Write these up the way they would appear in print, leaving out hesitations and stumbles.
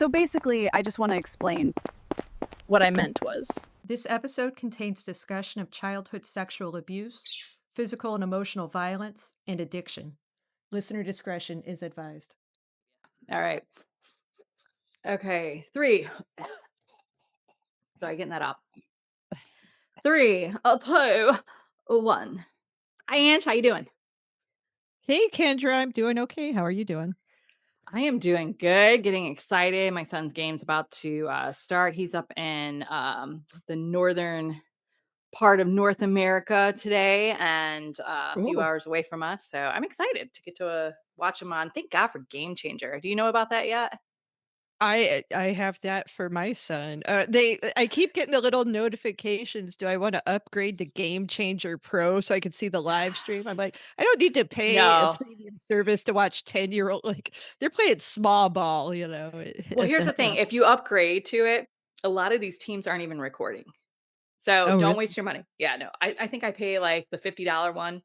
So basically, I just want to explain. What I meant was, This episode contains discussion of childhood sexual abuse, physical and emotional violence, and addiction. Listener discretion is advised. All right. Okay. 3. Sorry, getting that up. 3, 2, 1. Hi, Ange. How you doing? Hey, Kendra, I'm doing okay. How are you doing? I am doing good. Getting excited. My son's game's about to start. He's up in the northern part of North America today, and a few Oh, hours away from us. So I'm excited to get to watch him on. Thank God for Game Changer. Do you know about that yet? I have that for my son. I keep getting the little notifications. Do I want to upgrade to Game Changer Pro so I can see the live stream? I'm like, I don't need to pay a No. premium service to watch 10-year-old. Like they're playing small ball, Well, at here's the that thing. level. If you upgrade to it, a lot of these teams aren't even recording. So Oh, don't really? waste your money. Yeah, no. I think I pay like the $50 one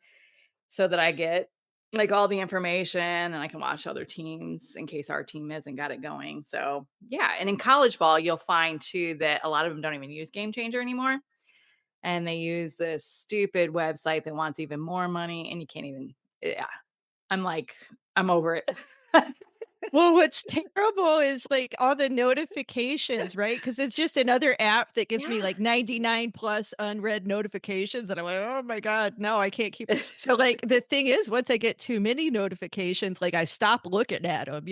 so that I get like all the information and I can watch other teams in case our team hasn't got it going. So yeah. And in college ball, you'll find too that a lot of them don't even use Game Changer anymore. And they use this stupid website that wants even more money. And you can't even, yeah. I'm like, I'm over it. Well, what's terrible is, like, all the notifications, right? Because it's just another app that gives me, Yeah. like, 99 plus unread notifications, and I'm like, "Oh my god, no, I can't keep." So, like, the thing is, once I get too many notifications, like, I stop looking at them.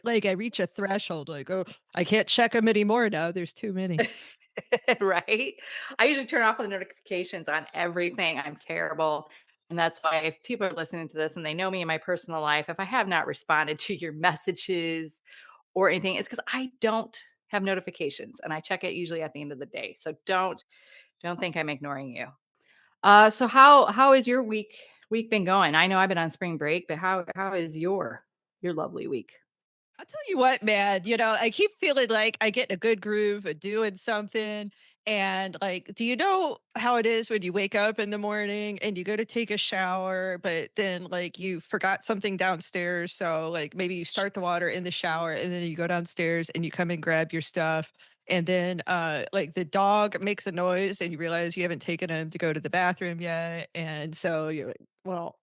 Like, I reach a threshold, like, "Oh, I can't check them anymore now, there's too many." Right? I usually turn off the notifications on everything. I'm terrible. And that's why if people are listening to this and they know me in my personal life, if I have not responded to your messages or anything, it's because I don't have notifications and I check it usually at the end of the day. So don't think I'm ignoring you. So how is your week been going? I know I've been on spring break, but how is your lovely week? I'll tell you what, man, I keep feeling like I get in a good groove of doing something. And like, do you know how it is when you wake up in the morning and you go to take a shower, but then like you forgot something downstairs? So like maybe you start the water in the shower and then you go downstairs and you come and grab your stuff. And then like the dog makes a noise and you realize you haven't taken him to go to the bathroom yet. And so you're like, well,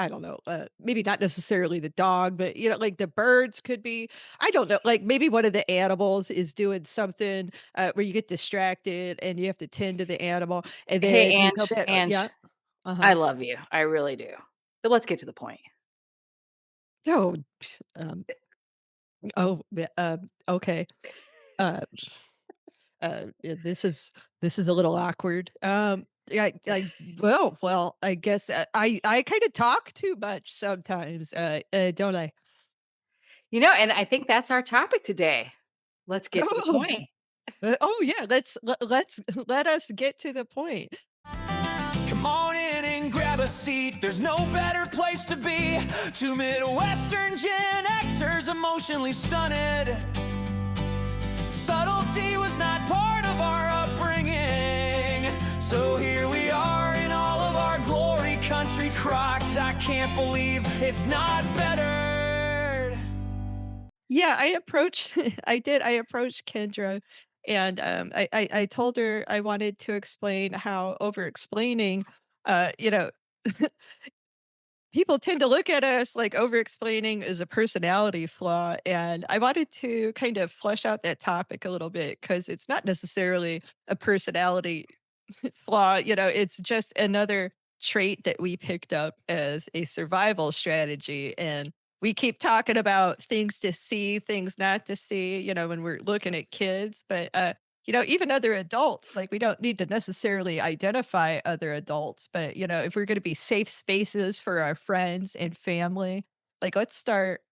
I don't know, maybe not necessarily the dog, but, like, the birds could be. I don't know, like, maybe one of the animals is doing something, where you get distracted and you have to tend to the animal, and Hey, then you go Ange, back yeah, Ange, uh-huh. I love you. I really do. But let's get to the point. Oh, um, oh, okay. Uh, yeah, this is a little awkward. Well, I guess, I kinda talk too much sometimes, don't I? And I think that's our topic today. Let's get to the Oh. point. Oh yeah, let's let us get to the point. Come on in and grab a seat. There's no better place to be. Two Midwestern Gen Xers emotionally stunted. Subtlety was not part of our upbringing. So here we are in all of our glory, country crocked. I can't believe it's not bettered. Yeah, I approached I approached Kendra and I told her I wanted to explain how over explaining uh, you know, people tend to look at us like over explaining is a personality flaw. And I wanted to kind of flesh out that topic a little bit because it's not necessarily a personality flaw, it's just another trait that we picked up as a survival strategy. And we keep talking about things to see, things not to see, when we're looking at kids. But, even other adults, like we don't need to necessarily identify other adults. But, if we're going to be safe spaces for our friends and family, like let's start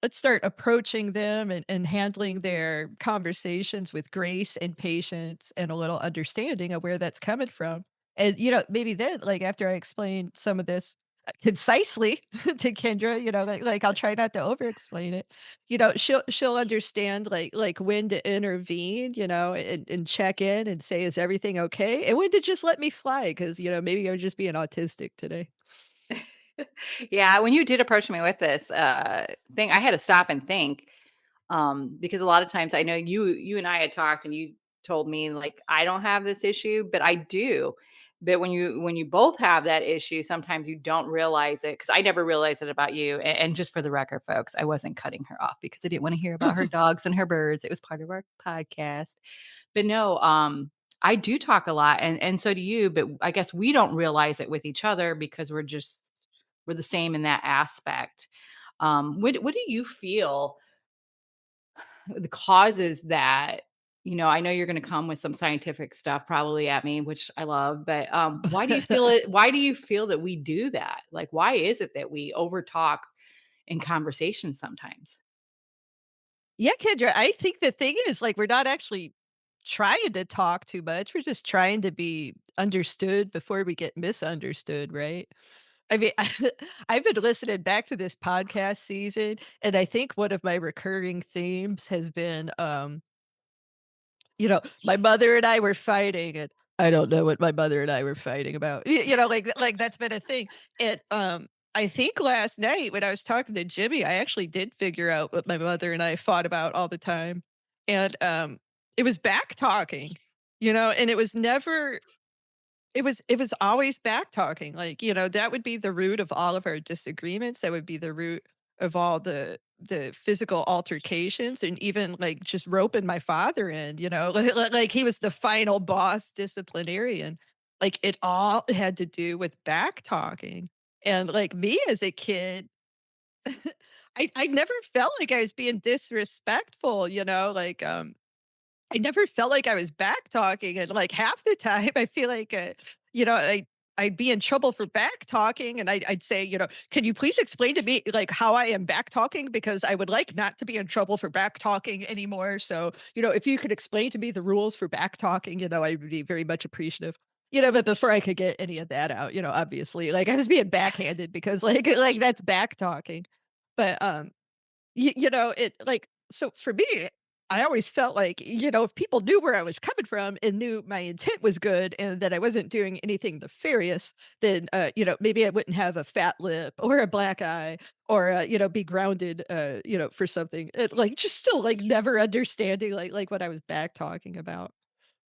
approaching them and handling their conversations with grace and patience and a little understanding of where that's coming from. And, maybe then, like after I explain some of this concisely to Kendra, like I'll try not to over explain it. She'll understand like when to intervene, and check in and say, is everything okay? And when to just let me fly, because maybe I'm just being autistic today. Yeah, when you did approach me with this thing, I had to stop and think. Because a lot of times I know you and I had talked and you told me like I don't have this issue, but I do. But when you both have that issue, sometimes you don't realize it because I never realized it about you. And just for the record, folks, I wasn't cutting her off because I didn't want to hear about her dogs and her birds. It was part of our podcast. But no, I do talk a lot, and so do you. But I guess we don't realize it with each other because we're the same in that aspect. What do you feel the causes that, I know you're going to come with some scientific stuff probably at me, which I love, but why do you feel that we do that? Like, why is it that we overtalk in conversations sometimes? Yeah, Kendra, I think the thing is, like, we're not actually trying to talk too much. We're just trying to be understood before we get misunderstood, right? I mean, I've been listening back to this podcast season, and I think one of my recurring themes has been, my mother and I were fighting, and I don't know what my mother and I were fighting about. Like that's been a thing. And I think last night when I was talking to Jimmy, I actually did figure out what my mother and I fought about all the time. And it was back talking, and it was always back talking, like, that would be the root of all of our disagreements, that would be the root of all the physical altercations, and even, like, just roping my father in, like he was the final boss disciplinarian. Like, it all had to do with back talking, and, like, me as a kid, I never felt like I was being disrespectful, like, I never felt like I was back talking, and, like, half the time, I feel like, you know, I I'd be in trouble for back talking, and I'd say, "Can you please explain to me, like, how I am back talking? Because I would like not to be in trouble for back talking anymore. So, if you could explain to me the rules for back talking, I would be very much appreciative." But before I could get any of that out, obviously, like, I was being backhanded because, like, that's back talking. But, it like so for me, I always felt like, if people knew where I was coming from and knew my intent was good and that I wasn't doing anything nefarious, then, maybe I wouldn't have a fat lip or a black eye or, be grounded, for something. Like, just still, like, never understanding, like what I was back talking about.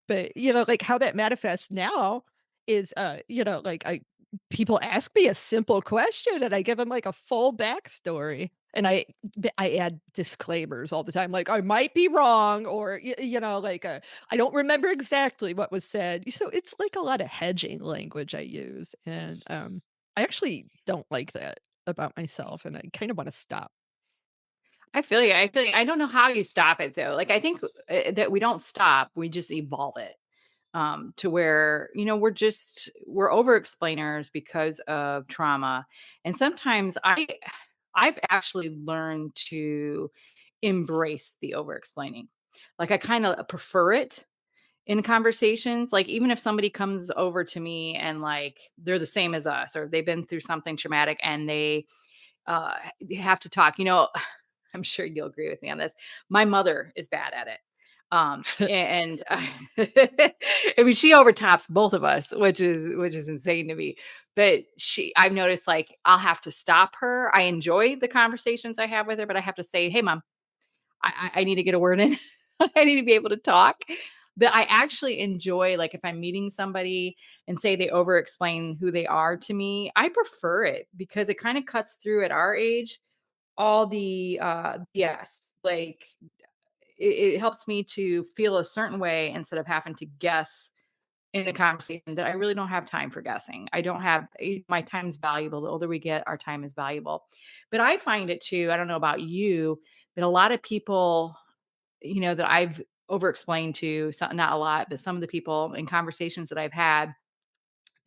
But, like, how that manifests now is, like, I people ask me a simple question, and I give them, like, a full backstory, and I add disclaimers all the time, like, "I might be wrong," or, like, "I don't remember exactly what was said." So, it's, like, a lot of hedging language I use, and, I actually don't like that about myself, and I kinda wanna stop. I feel you. I feel you. I don't know how you stop it though. Like I think that we don't stop, we just evolve it to where we're over explainers because of trauma, and sometimes I've actually learned to embrace the over explaining. Like I kind of prefer it in conversations. Like even if somebody comes over to me and like they're the same as us or they've been through something traumatic and they uh have to talk, I'm sure you'll agree with me on this. My mother is bad at it. And I mean, she overtops both of us, which is insane to me. But I've noticed like I'll have to stop her. I enjoy the conversations I have with her, but I have to say, "Hey, mom, I need to get a word in. I need to be able to talk." But I actually enjoy like if I'm meeting somebody and say they over explain who they are to me, I prefer it because it kind of cuts through at our age all the yes, like it helps me to feel a certain way instead of having to guess in a conversation that I really don't have time for guessing. I don't have my time is valuable. The older we get, our time is valuable. But I find it too, I don't know about you, but a lot of people, that I've over explained to, not a lot, but some of the people in conversations that I've had,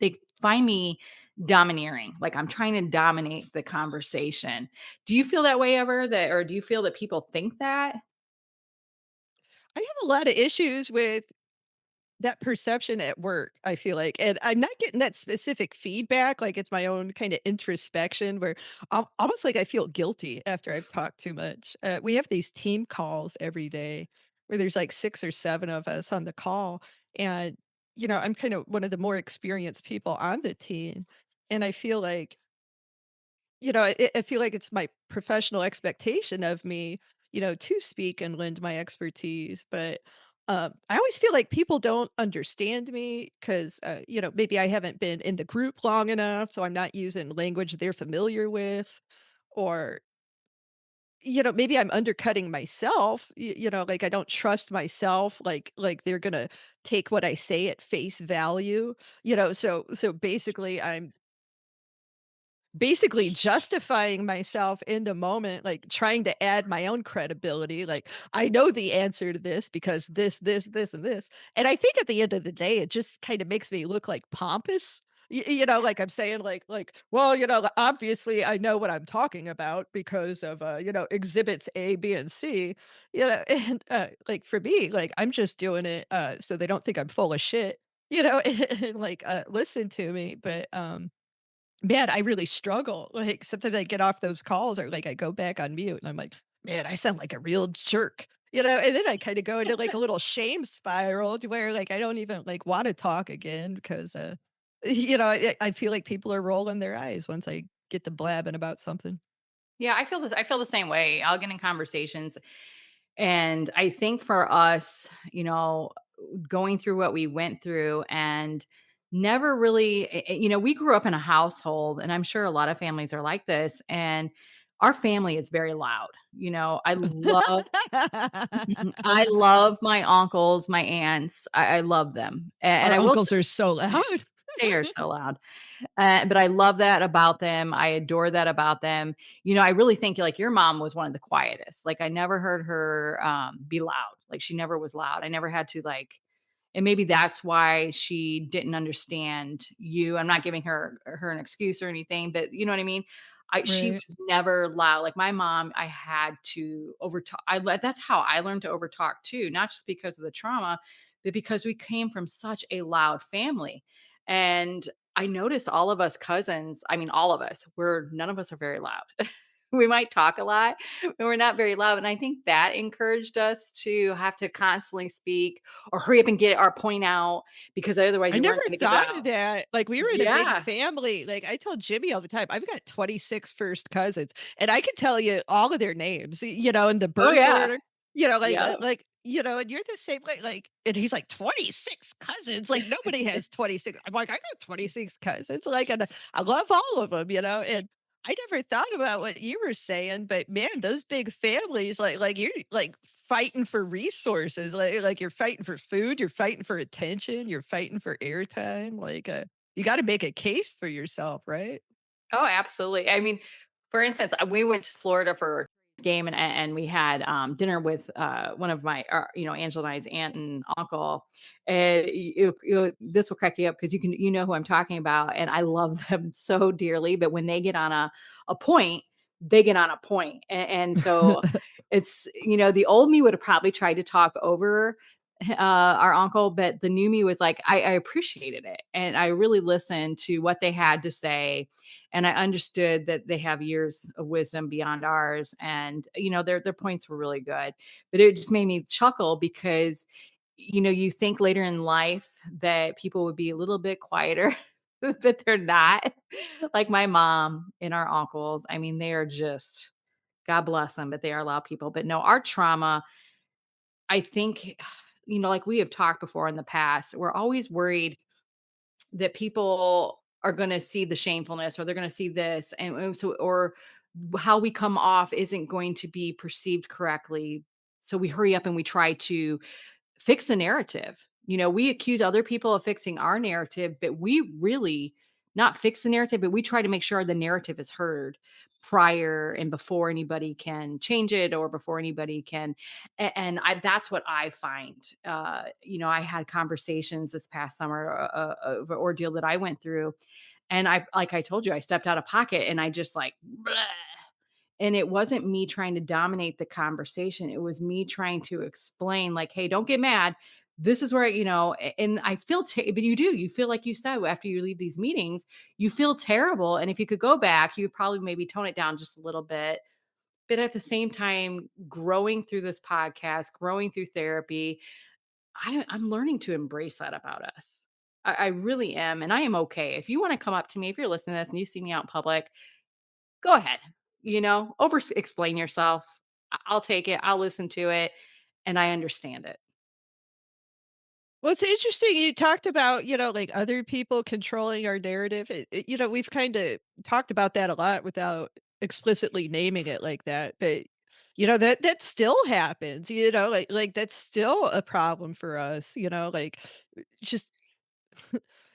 they find me domineering. Like I'm trying to dominate the conversation. Do you feel that way ever or do you feel that people think that? I have a lot of issues with that perception at work, I feel like, and I'm not getting that specific feedback, like, it's my own kinda introspection where almost like I feel guilty after I've talked too much. We have these team calls every day where there's, like, 6 or 7 of us on the call, and, I'm kind of one of the more experienced people on the team, and I feel like, I feel like it's my professional expectation of me, to speak and lend my expertise. But I always feel like people don't understand me because, maybe I haven't been in the group long enough, so I'm not using language they're familiar with, or maybe I'm undercutting myself, like I don't trust myself, like they're gonna take what I say at face value, so basically I'm basically justifying myself in the moment, like trying to add my own credibility. Like, I know the answer to this because this, and this. And I think at the end of the day, it just kind of makes me look like pompous. Like I'm saying, well, obviously I know what I'm talking about because of, exhibits A, B, and C, and like for me, like I'm just doing it so they don't think I'm full of shit, and like listen to me. But man, I really struggle. Like, sometimes I get off those calls or, like, I go back on mute and I'm like, "Man, I sound like a real jerk." And then I kinda go into, like, a little shame spiral to where, like, I don't even, like, wanna talk again because, I feel like people are rolling their eyes once I get to blabbing about something. Yeah, I feel this. I feel the same way. I'll get in conversations, and I think for us, going through what we went through and never really, we grew up in a household, and I'm sure a lot of families are like this. And our family is very loud. I love my uncles, my aunts. I love them, and Our I will uncles are so loud. they are so loud. But I love that about them. I adore that about them. I really think like your mom was one of the quietest. Like I never heard her be loud. Like she never was loud. I never had to like, and maybe that's why she didn't understand you. I'm not giving her an excuse or anything, but you know what I mean. She Right. was never loud. Like my mom, I had to overtalk. That's how I learned to overtalk too, not just because of the trauma, but because we came from such a loud family. And I noticed all of us cousins, I mean, all of us, none of us are very loud. We might talk a lot, but we're not very loud. And I think that encouraged us to have to constantly speak or hurry up and get our point out because otherwise I you never weren't going to get it thought of out. that. Like, we were in a big Yeah. family. Like, I tell Jimmy all the time, I've got 26 first cousins, and I can tell you all of their names, in the Oh, birth yeah. order, Yeah. and you're the same way. Like, and he's like, 26 cousins. Like, nobody has 26. I'm like, I got 26 cousins. Like, and I love all of them, and I never thought about what you were saying, but man, those big families, like you're like fighting for resources, like you're fighting for food, you're fighting for attention, you're fighting for airtime. Like, you got to make a case for yourself, right? Oh, absolutely. I mean, for instance, we went to Florida for a game and we had dinner with one of my, Angela and I's aunt and uncle. And this will crack you up because you know who I'm talking about, and I love them so dearly. But when they get on a point, they get on a point, and so it's the old me would have probably tried to talk over our uncle, but the new me was like, I appreciated it. And I really listened to what they had to say. And I understood that they have years of wisdom beyond ours. And, their points were really good. But it just made me chuckle because, you think later in life that people would be a little bit quieter, but they're not. Like my mom and our uncles, I mean, they are just, God bless them, but they are loud people. But no, our trauma, I think, like we have talked before in the past, we're always worried that people are going to see the shamefulness or they're going to see this. And so, or how we come off isn't going to be perceived correctly. So we hurry up and we try to fix the narrative. We accuse other people of fixing our narrative, but we really not fix the narrative, but we try to make sure the narrative is heard prior and before anybody can change it or before anybody can. And that's what I find. I had conversations this past summer of an ordeal that I went through. And like I told you, I stepped out of pocket and I just like, bleh. And it wasn't me trying to dominate the conversation. It was me trying to explain, like, hey, don't get mad. This is where, and I feel, but you feel like you said after you leave these meetings, you feel terrible. And if you could go back, you would probably maybe tone it down just a little bit. But at the same time, growing through this podcast, growing through therapy, I'm learning to embrace that about us. I really am. And I am okay. If you want to come up to me, if you're listening to this and you see me out in public, go ahead, over explain yourself. I'll take it. I'll listen to it, and I understand it. Well, it's interesting you talked about, like other people controlling our narrative. We've kind of talked about that a lot without explicitly naming it like that. But that still happens, like that's still a problem for us, like just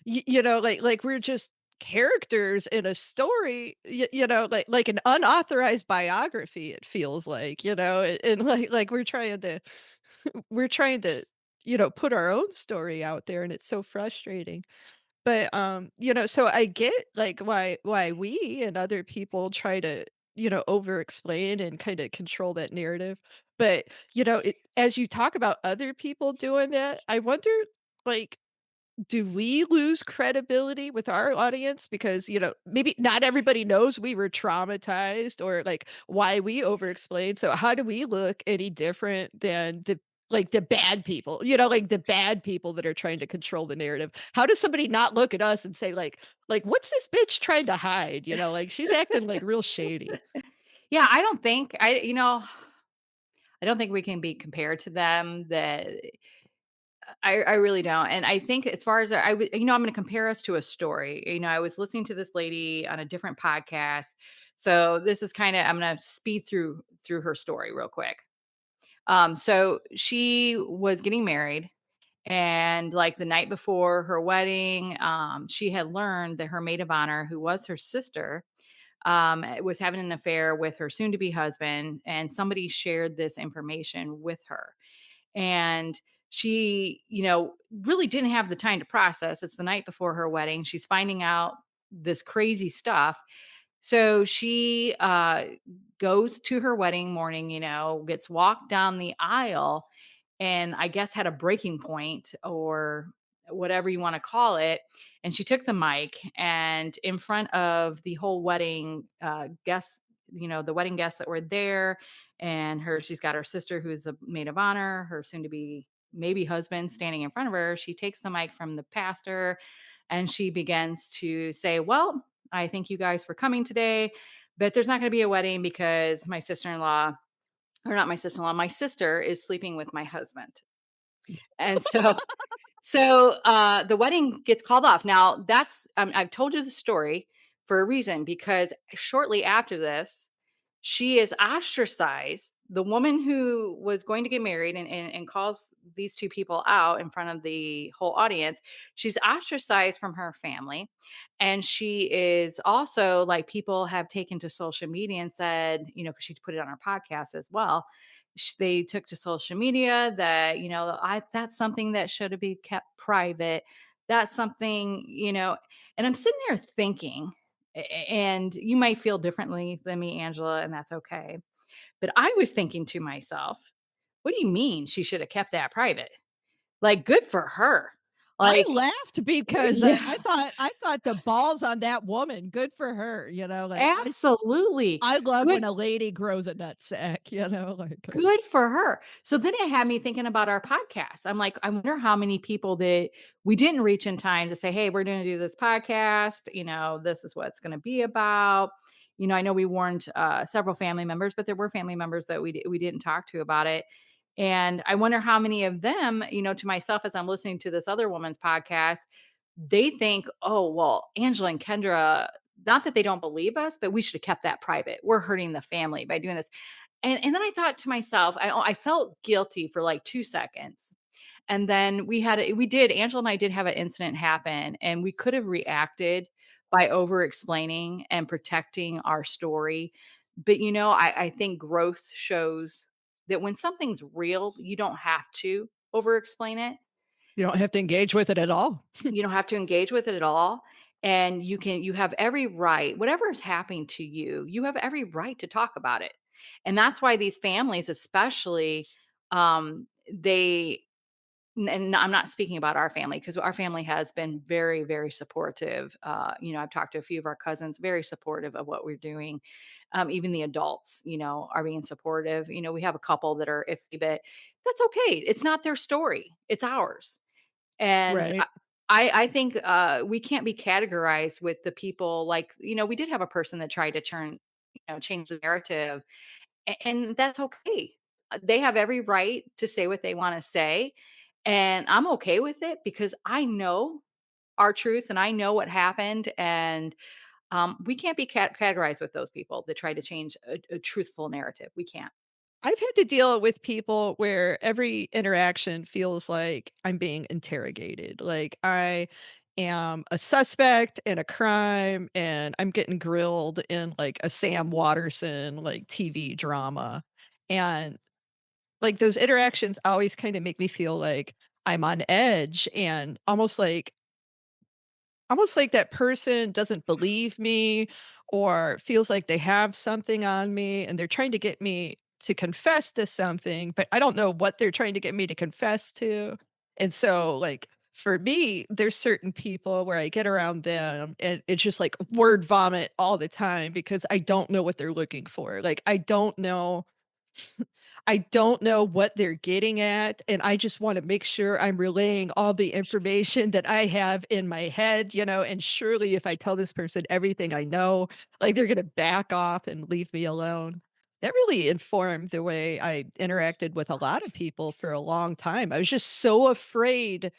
like we're just characters in a story, like an unauthorized biography, it feels like, and like we're trying to put our own story out there, and it's so frustrating. But so I get like why we and other people try to over explain and kind of control that narrative. But as you talk about other people doing that, I wonder, like, do we lose credibility with our audience because, maybe not everybody knows we were traumatized or like why we over explain. So how do we look any different than the bad people, like the bad people that are trying to control the narrative? How does somebody not look at us and say like what's this bitch trying to hide? Like she's acting like real shady. Yeah, I don't think we can be compared to them. That I really don't. And I think as far as I'm going to compare us to a story. I was listening to this lady on a different podcast. So this is I'm going to speed through her story real quick. So she was getting married, and like the night before her wedding, she had learned that her maid of honor, who was her sister, was having an affair with her soon to be husband, and somebody shared this information with her. And she, really didn't have the time to process. It's the night before her wedding. She's finding out this crazy stuff. So she goes to her wedding morning, gets walked down the aisle, and I guess had a breaking point or whatever you want to call it. And she took the mic, and in front of the whole wedding guests, the wedding guests that were there, and she's got her sister who's a maid of honor, her soon to be maybe husband standing in front of her. She takes the mic from the pastor, and she begins to say, well, I thank you guys for coming today, but there's not going to be a wedding because my sister-in-law, or not my sister-in-law, my sister is sleeping with my husband. And so the wedding gets called off. Now that's I've told you the story for a reason, because shortly after this, she is ostracized. The woman who was going to get married and calls these two people out in front of the whole audience, she's ostracized from her family. And she is also, like, people have taken to social media and said, because she put it on her podcast as well, they took to social media that, that's something that should have been kept private. That's something, and I'm sitting there thinking, and you might feel differently than me, Angela, and that's okay. But I was thinking to myself, what do you mean she should have kept that private? Like, good for her. I Like, laughed because yeah, I thought the balls on that woman. Good for her, like absolutely. I love Good when a lady grows a nutsack, like Good for her. So then it had me thinking about our podcast. I'm like, I wonder how many people that we didn't reach in time to say, hey, we're going to do this podcast. This is what it's going to be about. I know we warned several family members, but there were family members that we didn't talk to about it. And I wonder how many of them, to myself, as I'm listening to this other woman's podcast, they think, oh, well, Angela and Kendra, not that they don't believe us, but we should have kept that private. We're hurting the family by doing this. And then I thought to myself, I felt guilty for like 2 seconds. And then Angela and I did have an incident happen, and we could have reacted by over explaining and protecting our story. But, I think growth shows that when something's real, you don't have to over explain it. you don't have to engage with it at all. You don't have to engage with it at all. And you have every right, whatever is happening to you, you have every right to talk about it. And that's why these families, especially, they, and I'm not speaking about our family, because our family has been very, very supportive. I've talked to a few of our cousins, very supportive of what we're doing. Even the adults, are being supportive. We have a couple that are iffy, but that's okay. It's not their story. It's ours. And Right. I think we can't be categorized with the people, like, we did have a person that tried to change the narrative. And that's okay. They have every right to say what they want to say. And I'm okay with it because I know our truth and I know what happened. And we can't be categorized with those people that try to change a truthful narrative. We can't. I've had to deal with people where every interaction feels like I'm being interrogated. Like I am a suspect in a crime and I'm getting grilled in like a Sam Watterson like TV drama. And like those interactions always kind of make me feel like I'm on edge and almost like that person doesn't believe me or feels like they have something on me and they're trying to get me to confess to something, but I don't know what they're trying to get me to confess to. And so, like, for me, there's certain people where I get around them and it's just like word vomit all the time because I don't know what they're looking for. Like, I don't know what they're getting at, and I just wanna make sure I'm relaying all the information that I have in my head, and surely if I tell this person everything I know, like, they're gonna back off and leave me alone. That really informed the way I interacted with a lot of people for a long time. I was just so afraid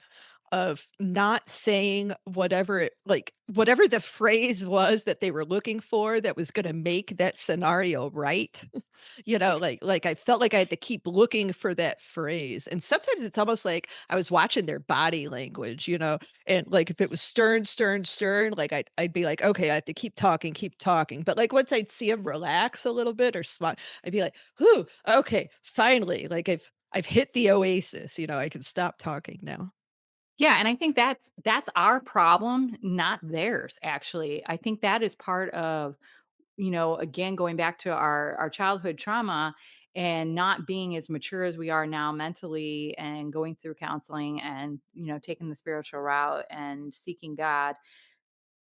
of not saying whatever the phrase was that they were looking for that was gonna make that scenario right. Like I felt like I had to keep looking for that phrase. And sometimes it's almost like I was watching their body language, and like if it was stern, stern, stern, like I'd be like, okay, I have to keep talking, keep talking. But like once I'd see them relax a little bit or smile, I'd be like, whew, okay, finally, like I've hit the oasis, I can stop talking now. Yeah, and I think that's our problem, not theirs, actually. I think that is part of, again, going back to our childhood trauma and not being as mature as we are now mentally and going through counseling and, taking the spiritual route and seeking God.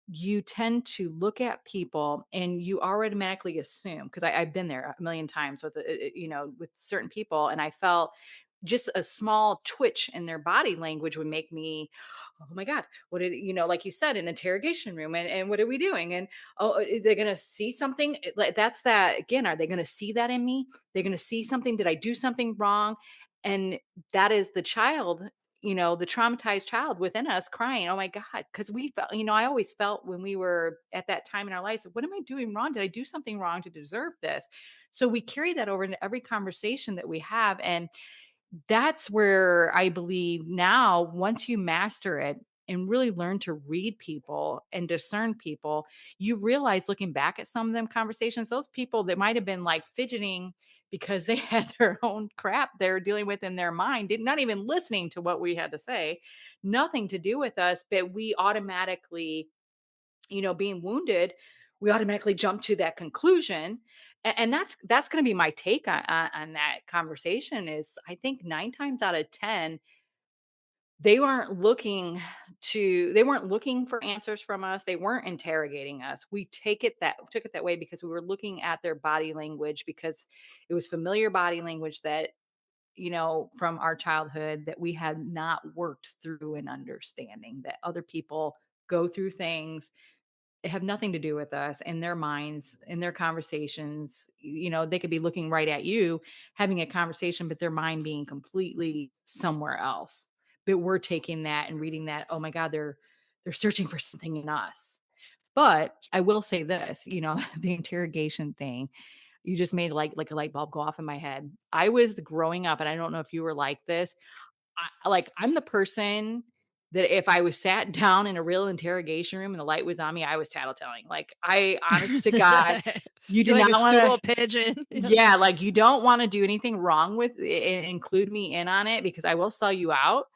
You tend to look at people and you automatically assume, because I've been there a million times with with certain people, and I felt just a small twitch in their body language would make me, oh my God, what are like you said, an interrogation room, and what are we doing? And they're gonna see something. Like that's that again. Are they gonna see that in me? They're gonna see something. Did I do something wrong? And that is the child, the traumatized child within us crying, oh my God. Because we felt, I always felt when we were at that time in our lives, what am I doing wrong? Did I do something wrong to deserve this? So we carry that over into every conversation that we have. And that's where I believe now, once you master it and really learn to read people and discern people, you realize looking back at some of them conversations, those people that might have been like fidgeting because they had their own crap they're dealing with in their mind, not even listening to what we had to say, nothing to do with us, but we automatically, being wounded, we automatically jump to that conclusion. And that's going to be my take on that conversation is I think 9 times out of 10, they weren't looking for answers from us. They weren't interrogating us. We took it that way because we were looking at their body language because it was familiar body language that, from our childhood that we had not worked through and understanding that other people go through things have nothing to do with us in their minds, in their conversations. They could be looking right at you, having a conversation, but their mind being completely somewhere else. But we're taking that and reading that, oh my God, they're searching for something in us. But I will say this, the interrogation thing, you just made like a light bulb go off in my head. I was growing up, and I don't know if you were like this, I'm the person that if I was sat down in a real interrogation room and the light was on me, I was tattletelling. Like I honest to God, you You're did like not a want to stool pigeon. Yeah. yeah, like you don't want to do anything wrong with include me in on it because I will sell you out.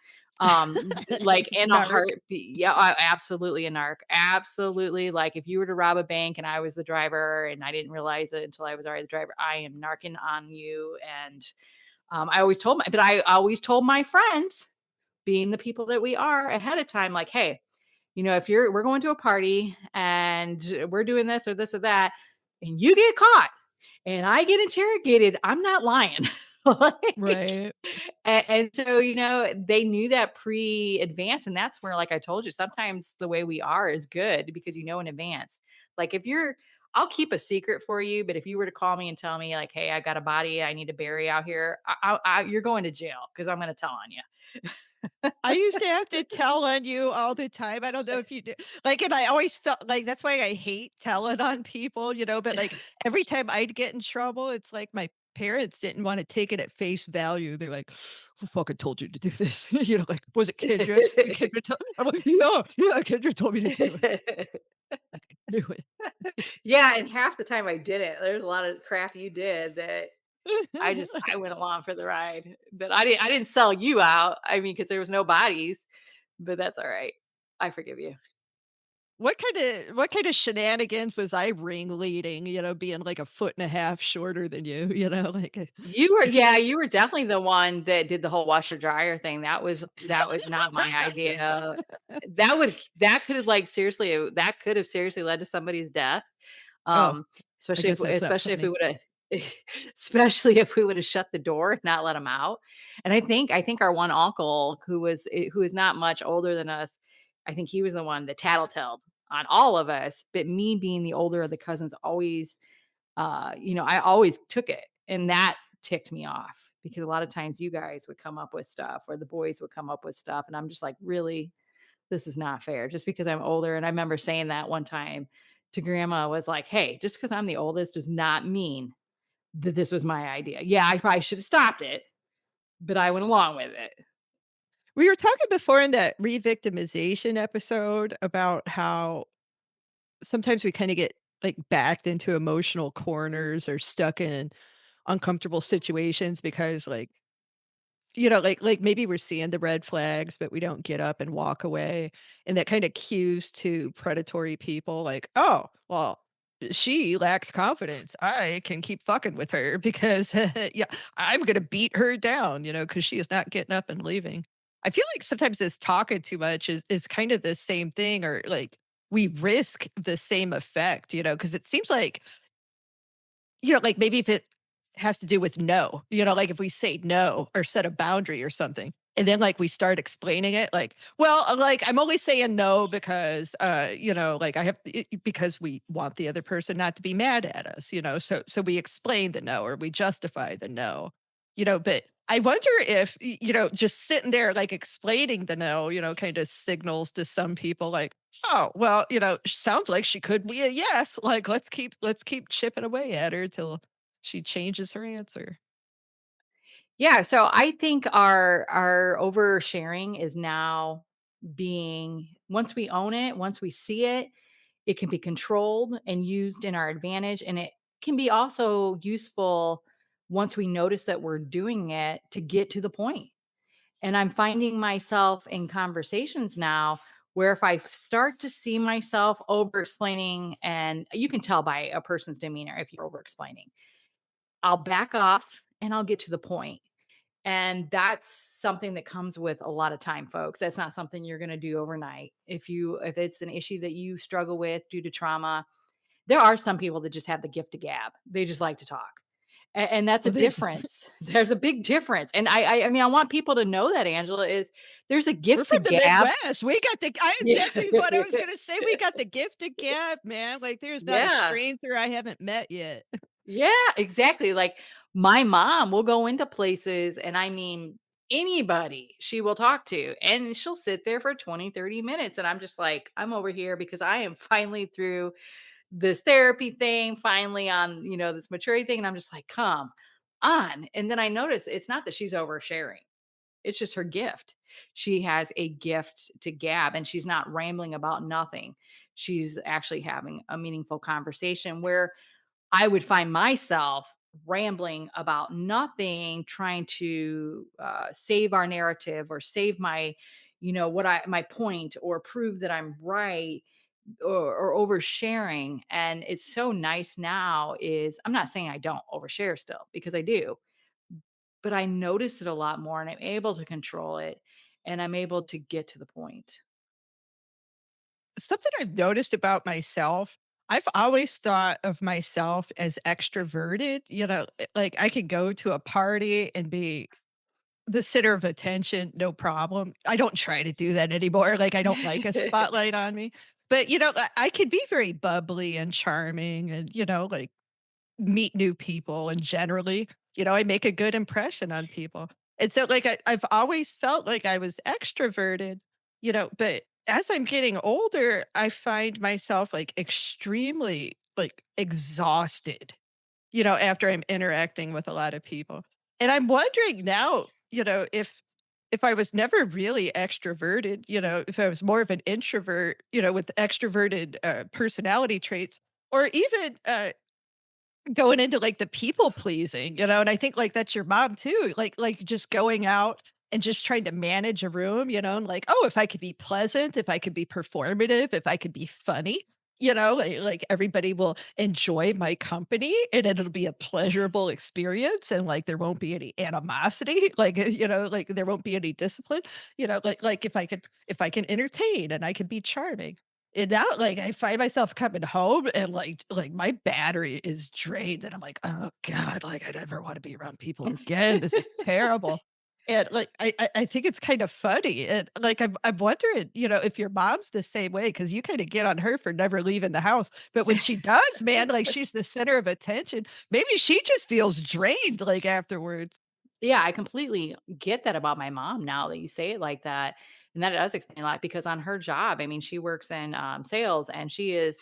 Like in a Narc. heartbeat. Yeah, absolutely a narc. Absolutely. Like if you were to rob a bank and I was the driver and I didn't realize it until I was already the driver, I am narking on you. And I always told my friends, being the people that we are ahead of time, like, hey, if we're going to a party and we're doing this or this or that, and you get caught and I get interrogated, I'm not lying. Like, Right. and so, they knew that pre-advance. And that's where, like I told you, sometimes the way we are is good because in advance. Like if I'll keep a secret for you, but if you were to call me and tell me like, "Hey, I got a body I need to bury out here," you're going to jail because I'm going to tell on you. I used to have to tell on you all the time. I don't know if you do. Like, and I always felt like that's why I hate telling on people, but like every time I'd get in trouble, it's like my parents didn't want to take it at face value. They're like, who fucking told you to do this? Like, was it Kendra? Did Kendra tell? I'm like, yeah, Kendra told me to do it. I knew Yeah, and half the time I didn't. There's a lot of crap you did that it. I went along for the ride, but I didn't sell you out. I mean, because there was no bodies, but that's all right. I forgive you. What kind of shenanigans was I ringleading, being like a foot and a half shorter than you, like You were definitely the one that did the whole washer dryer thing. That was not my idea. That could have like seriously that could have seriously led to somebody's death. Oh, Um, I especially if guess that's not especially if we funny. would have especially if we would have shut the door and not let him out. And I think our one uncle who is not much older than us, I think he was the one that tattletaled on all of us. But me being the older of the cousins always I always took it, and that ticked me off because a lot of times you guys would come up with stuff or the boys would come up with stuff. And I'm just like, really, this is not fair just because I'm older. And I remember saying that one time to grandma was like, hey, just because I'm the oldest does not mean that this was my idea. Yeah, I probably should have stopped it, but I went along with it. We were talking before in that re-victimization episode about how sometimes we kinda get, like, backed into emotional corners or stuck in uncomfortable situations because, like maybe we're seeing the red flags, but we don't get up and walk away, and that kinda cues to predatory people like, "Oh, well, she lacks confidence. I can keep fucking with her because, yeah, I'm gonna beat her down, because she is not getting up and leaving." I feel like sometimes this talking too much is kind of the same thing or, like, we risk the same effect, because it seems like maybe if it has to do with no, like if we say no or set a boundary or something, and then like we start explaining it, like, well, like I'm only saying no because, like because we want the other person not to be mad at us, so we explain the no or we justify the no, but I wonder if, just sitting there like explaining the no, kind of signals to some people like, oh, well, sounds like she could be a yes. Like, let's keep chipping away at her till she changes her answer. Yeah, so I think our oversharing is now being once we own it, once we see it, it can be controlled and used in our advantage, and it can be also useful once we notice that we're doing it to get to the point. And I'm finding myself in conversations now where if I start to see myself over explaining, and you can tell by a person's demeanor if you're over explaining, I'll back off and I'll get to the point. And that's something that comes with a lot of time, folks. That's not something you're going to do overnight. If it's an issue that you struggle with due to trauma, there are some people that just have the gift of gab. They just like to talk. And that's a Well, there's difference. There's a big difference. And I mean, I want people to know that, Angela, is there's a we're gift from of the gab. Midwest. We got Yeah. that's what I was gonna say. We got the gift of gab, man. Like, there's not a Yeah. stranger I haven't met yet. Yeah, exactly. Like my mom will go into places and I mean anybody she will talk to and she'll sit there for 20, 30 minutes and I'm just like I'm over here because I am finally through this therapy thing, finally on, this maturity thing and I'm just like, "Come on." And then I notice it's not that she's oversharing. It's just her gift. She has a gift to gab and she's not rambling about nothing. She's actually having a meaningful conversation where I would find myself rambling about nothing, trying to save our narrative or save my, my point or prove that I'm right or oversharing. And it's so nice now is I'm not saying I don't overshare still because I do, but I notice it a lot more and I'm able to control it and I'm able to get to the point. Something I've noticed about myself, I've always thought of myself as extroverted, like I could go to a party and be the center of attention, no problem. I don't try to do that anymore. Like I don't like a spotlight on me. But, I can be very bubbly and charming and, like, meet new people and generally, I make a good impression on people. And so, like, I've always felt like I was extroverted, but as I'm getting older, I find myself, like, extremely, like, exhausted, after I'm interacting with a lot of people. And I'm wondering now, if I was never really extroverted, if I was more of an introvert, with extroverted personality traits, or even going into like the people pleasing, and I think like that's your mom too, like just going out and just trying to manage a room, and like, oh, if I could be pleasant, if I could be performative, if I could be funny, like everybody will enjoy my company and it'll be a pleasurable experience and like there won't be any animosity, like like there won't be any discipline, like if I can entertain and I can be charming. And now, like, I find myself coming home and, like, my battery is drained, and I'm like, "Oh god, like, I never wanna be around people again, this is terrible." And, like, I think it's kind of funny, and, like, I'm wondering, if your mom's the same way because you kinda get on her for never leaving the house, but when she does, man, like, she's the center of attention. Maybe she just feels drained, like, afterwards. Yeah, I completely get that about my mom now that you say it like that. And that does explain a lot because on her job, I mean, she works in sales and she is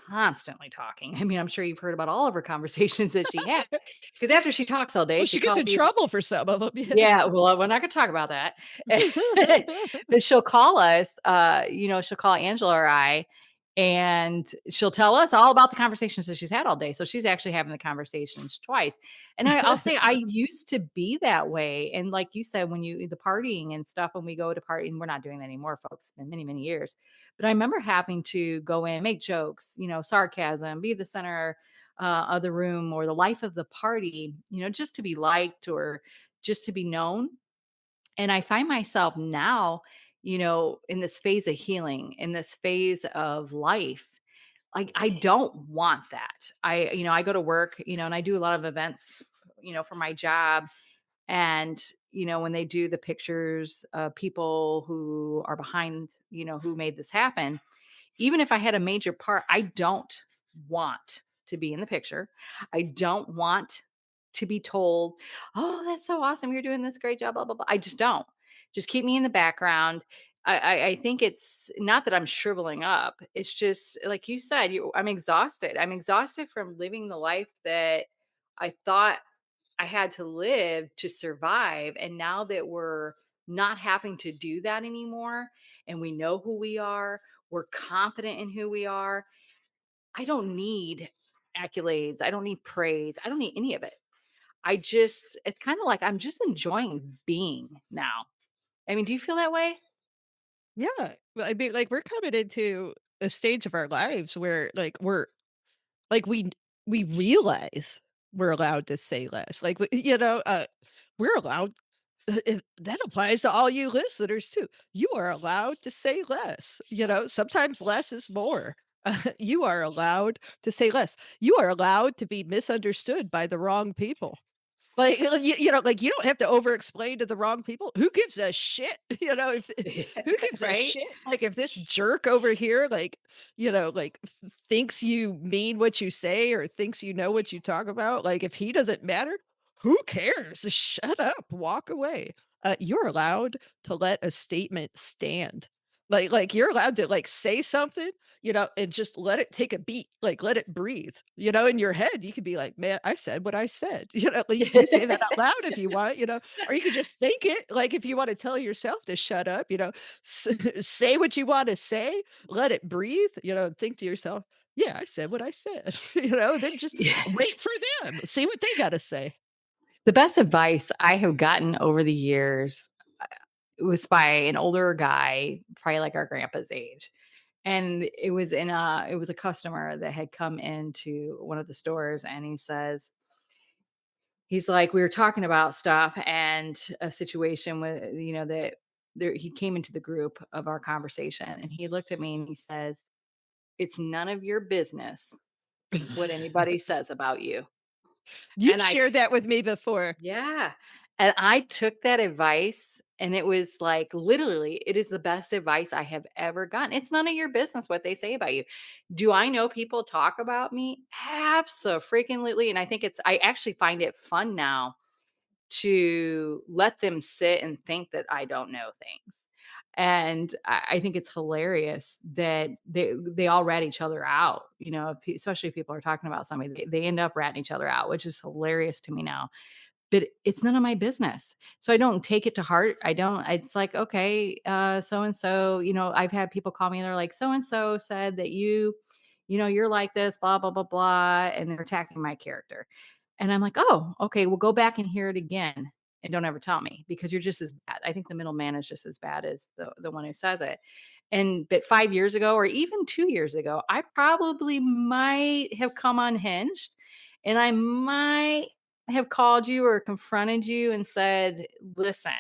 constantly talking. I mean, I'm sure you've heard about all of her conversations that she has because after she talks all day, Well, she she gets calls in you. trouble for some of them. Yeah. Yeah, well, we're not gonna talk about that. But she'll call us, she'll call Angela or I, and she'll tell us all about the conversations that she's had all day. So she's actually having the conversations twice. And I'll say I used to be that way. And like you said, when the partying and stuff, when we go to party, and we're not doing that anymore, folks, it's been many, many years. But I remember having to go in, make jokes, sarcasm, be the center of the room or the life of the party, just to be liked or just to be known. And I find myself now, in this phase of healing, in this phase of life, like I don't want that. I go to work, and I do a lot of events, for my job. And, when they do the pictures of people who are behind, who made this happen, even if I had a major part, I don't want to be in the picture. I don't want to be told, "Oh, that's so awesome. You're doing this great job, blah, blah, blah." I just don't. Just keep me in the background. I think it's not that I'm shriveling up. It's just like you said, I'm exhausted. I'm exhausted from living the life that I thought I had to live to survive. And now that we're not having to do that anymore and we know who we are, we're confident in who we are. I don't need accolades. I don't need praise. I don't need any of it. It's kind of like I'm just enjoying being now. I mean, do you feel that way? Yeah. Well, I mean, like, we're coming into a stage of our lives where, like, like, we realize we're allowed to say less. Like, we're allowed that applies to all you listeners too. You are allowed to say less, sometimes less is more. You are allowed to say less. You are allowed to be misunderstood by the wrong people. Like, like, you don't have to over explain to the wrong people. Who gives a shit? If who gives a Right? shit? Like, if this jerk over here, like, like, thinks you mean what you say or thinks you know what you talk about, like, if he doesn't matter, who cares? Just shut up, walk away. You're allowed to let a statement stand. Like, you're allowed to, like, say something, and just let it take a beat, like, let it breathe, in your head, you could be like, "Man, I said what I said," like, you can say that out loud if you want, or you could just think it, like, if you wanna tell yourself to shut up, s say what you wanna say, let it breathe, and think to yourself, "Yeah, I said what I said," then just wait for them, see what they gotta say. The best advice I have gotten over the years was by an older guy, probably like our grandpa's age. And it was a customer that had come into one of the stores and he's like, we were talking about stuff and a situation with, that he came into the group of our conversation and he looked at me and he says, "It's none of your business what anybody says about you." You've And I shared that with me before. Yeah. And I took that advice And it was like, literally, it is the best advice I have ever gotten. It's none of your business what they say about you. Do I know people talk about me? Abso-freaking-lutely. And I think I actually find it fun now to let them sit and think that I don't know things. And I think it's hilarious that they all rat each other out, especially if people are talking about somebody, they end up ratting each other out, which is hilarious to me now. But it's none of my business. So I don't take it to heart. It's like, okay, so and so, I've had people call me and they're like, so and so said that you're like this, blah, blah, blah, blah. And they're attacking my character. And I'm like, oh, okay, well, go back and hear it again and don't ever tell me because you're just as bad. I think the middleman is just as bad as the one who says it. But 5 years ago or even 2 years ago, I probably might have come unhinged and I might have called you or confronted you and said, listen,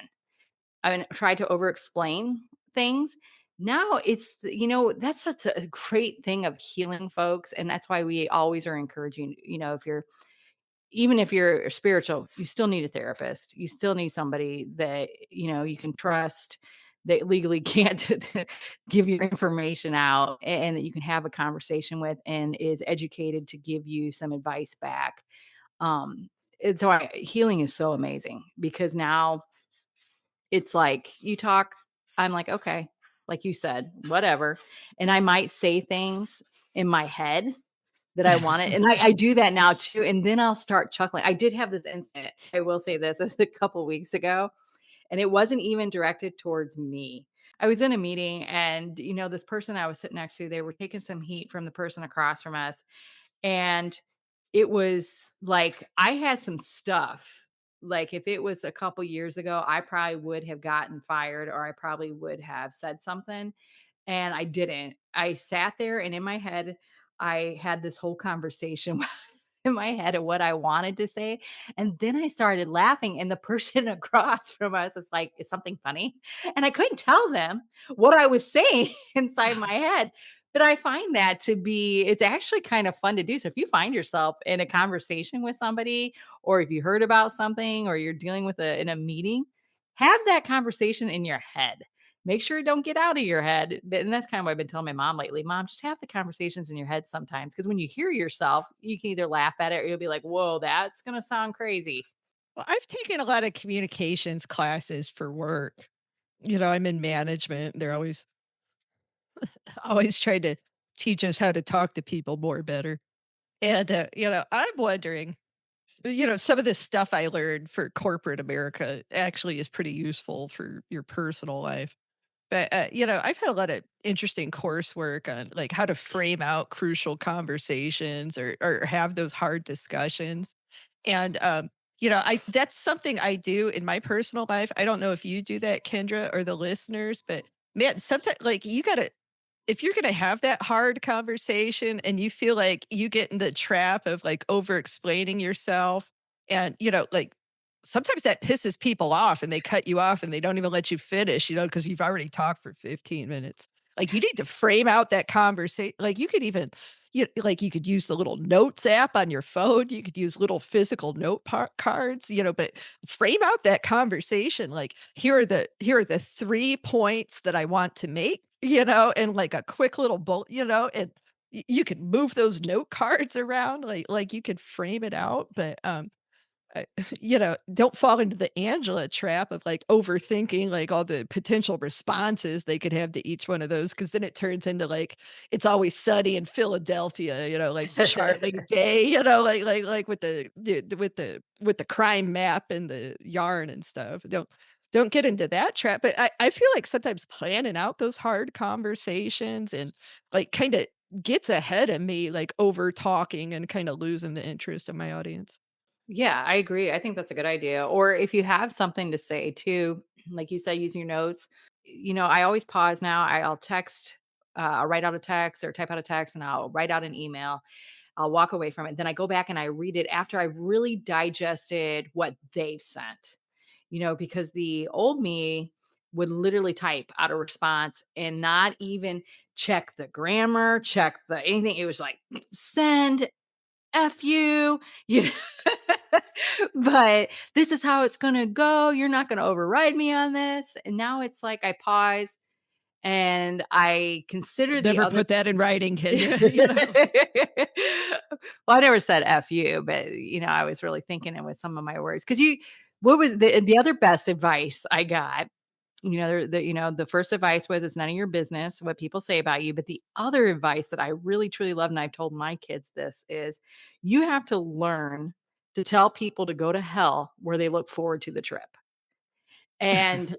I tried to over explain things. Now that's such a great thing of healing folks. And that's why we always are encouraging, even if you're spiritual, you still need a therapist. You still need somebody that, you can trust that legally can't give your information out and that you can have a conversation with and is educated to give you some advice back. And so healing is so amazing because now it's like you talk, I'm like, okay, like you said, whatever. And I might say things in my head that I wanted. And I do that now too. And then I'll start chuckling. I did have this incident. I will say this. It was a couple weeks ago, and it wasn't even directed towards me. I was in a meeting and, this person I was sitting next to, they were taking some heat from the person across from us. And it was like I had some stuff. Like if it was a couple years ago, I probably would have gotten fired or I probably would have said something. And I didn't. I sat there and in my head, I had this whole conversation in my head of what I wanted to say. And then I started laughing, and the person across from us is like, is something funny? And I couldn't tell them what I was saying inside my head. But I find that it's actually kind of fun to do. So if you find yourself in a conversation with somebody, or if you heard about something, or you're dealing with in a meeting, have that conversation in your head. Make sure it don't get out of your head. And that's kind of what I've been telling my mom lately. Mom, just have the conversations in your head sometimes. Because when you hear yourself, you can either laugh at it or you'll be like, whoa, that's going to sound crazy. Well, I've taken a lot of communications classes for work. I'm in management. They're always trying to teach us how to talk to people more better. And I'm wondering, some of this stuff I learned for corporate America actually is pretty useful for your personal life. But, I've had a lot of interesting coursework on like how to frame out crucial conversations or have those hard discussions. And, that's something I do in my personal life. I don't know if you do that, Kendra, or the listeners, but man, sometimes like you got to, if you're going to have that hard conversation and you feel like you get in the trap of like over explaining yourself and, like sometimes that pisses people off and they cut you off and they don't even let you finish, because you've already talked for 15 minutes. Like you need to frame out that conversation. Like you could even, you could use the little notes app on your phone. You could use little physical note cards, but frame out that conversation. Like here are the 3 points that I want to make, and like a quick little bullet, and you can move those note cards around, like you could frame it out, but I don't fall into the Angela trap of like overthinking like all the potential responses they could have to each one of those. Cause then it turns into like, it's always sunny in Philadelphia, like Charlie Day, like with with the crime map and the yarn and stuff. Don't get into that trap. But I feel like sometimes planning out those hard conversations and like kind of gets ahead of me, like over talking and kind of losing the interest of my audience. Yeah, I agree. I think that's a good idea. Or if you have something to say too, like you say, using your notes, I always pause now. I'll text, I'll write out a text or type out a text and I'll write out an email. I'll walk away from it. Then I go back and I read it after I've really digested what they've sent, because the old me would literally type out a response and not even check the grammar, check the anything. It was like, send, F you, you know. but this is how it's going to go. You're not going to override me on this. And now it's like I pause and I consider the Never other. put that in writing, can you? Well, I never said F you, but I was really thinking it with some of my words. Cause what was the other best advice I got? The first advice was it's none of your business what people say about you. But the other advice that I really truly love, and I've told my kids this, is you have to learn to tell people to go to hell where they look forward to the trip. And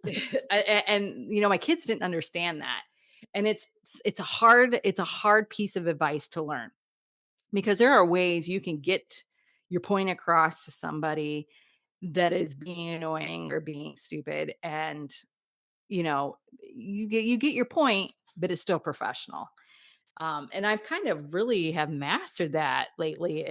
my kids didn't understand that. And it's a hard piece of advice to learn because there are ways you can get your point across to somebody that is being annoying or being stupid, and you get your point, but it's still professional. And I've kind of really have mastered that lately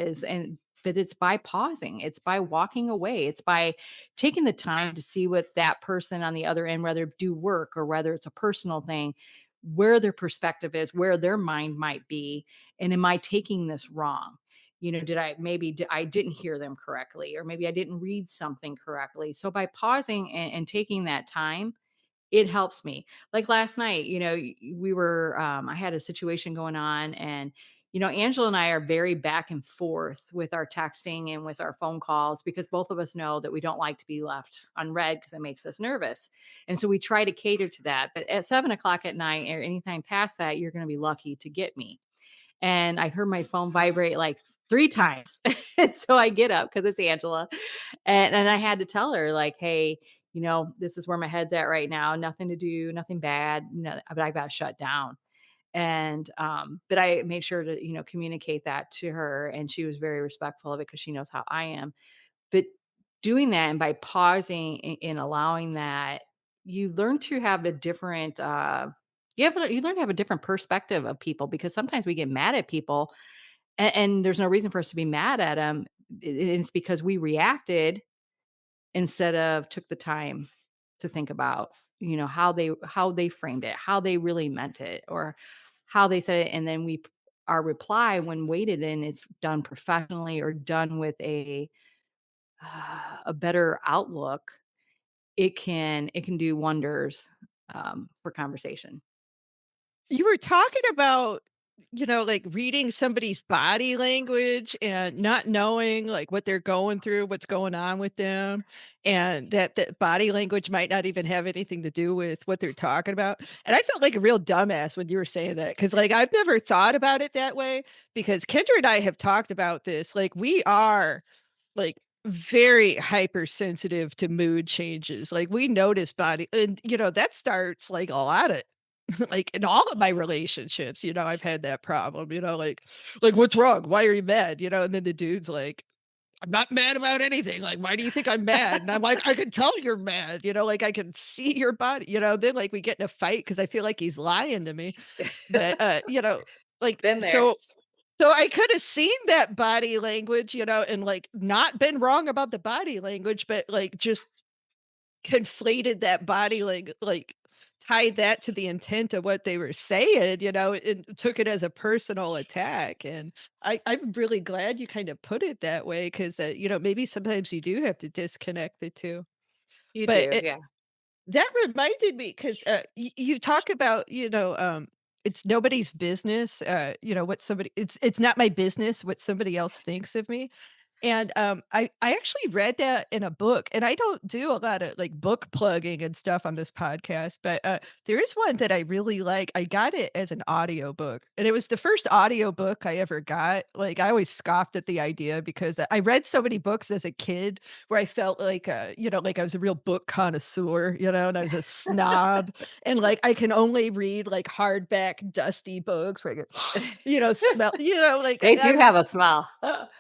that it's by pausing, it's by walking away, it's by taking the time to see what that person on the other end, whether do work or whether it's a personal thing, where their perspective is, where their mind might be, and am I taking this wrong? I didn't hear them correctly, or maybe I didn't read something correctly. So by pausing and taking that time, it helps me. Like last night, I had a situation going on, and Angela and I are very back and forth with our texting and with our phone calls because both of us know that we don't like to be left unread because it makes us nervous. And so we try to cater to that. But at 7 o'clock at night or anytime past that, you're going to be lucky to get me. And I heard my phone vibrate like 3 times. So I get up because it's Angela. And I had to tell her, like, hey, this is where my head's at right now. Nothing to do, nothing bad, but I got to shut down. And, but I made sure to, communicate that to her. And she was very respectful of it because she knows how I am. But doing that and by pausing and allowing that, you learn to have a different, you learn to have a different perspective of people because sometimes we get mad at people and there's no reason for us to be mad at them. It's because we reacted instead of took the time to think about, how they framed it, how they really meant it, or how they said it. And then our reply when weighted and it's done professionally or done with a better outlook, it can do wonders for conversation. You were talking about, like reading somebody's body language and not knowing like what they're going through, what's going on with them, and that body language might not even have anything to do with what they're talking about. And I felt like a real dumbass when you were saying that because like I've never thought about it that way because Kendra and I have talked about this. Like we are like very hypersensitive to mood changes. Like we notice body and that starts like a lot of like in all of my relationships, I've had that problem, like what's wrong? Why are you mad? And then the dude's like, I'm not mad about anything. Like, why do you think I'm mad? And I'm like, I can tell you're mad, like I can see your body, then like we get in a fight because I feel like he's lying to me. But like Been there. so I could have seen that body language, and like not been wrong about the body language, but like just conflated that body like tied that to the intent of what they were saying, and took it as a personal attack. And I'm really glad you kind of put it that way because, maybe sometimes you do have to disconnect the two. You But do, yeah. that reminded me because you talk about, it's nobody's business, what somebody, it's not my business what somebody else thinks of me. And, I actually read that in a book, and I don't do a lot of, like, book plugging and stuff on this podcast, but, there is one that I really like. I got it as an audiobook, and it was the first audiobook I ever got. Like, I always scoffed at the idea because I read so many books as a kid where I felt like, like I was a real book connoisseur, and I was a snob, and, like, I can only read, like, hardback, dusty books where I could, smell like, They I do was have a smell.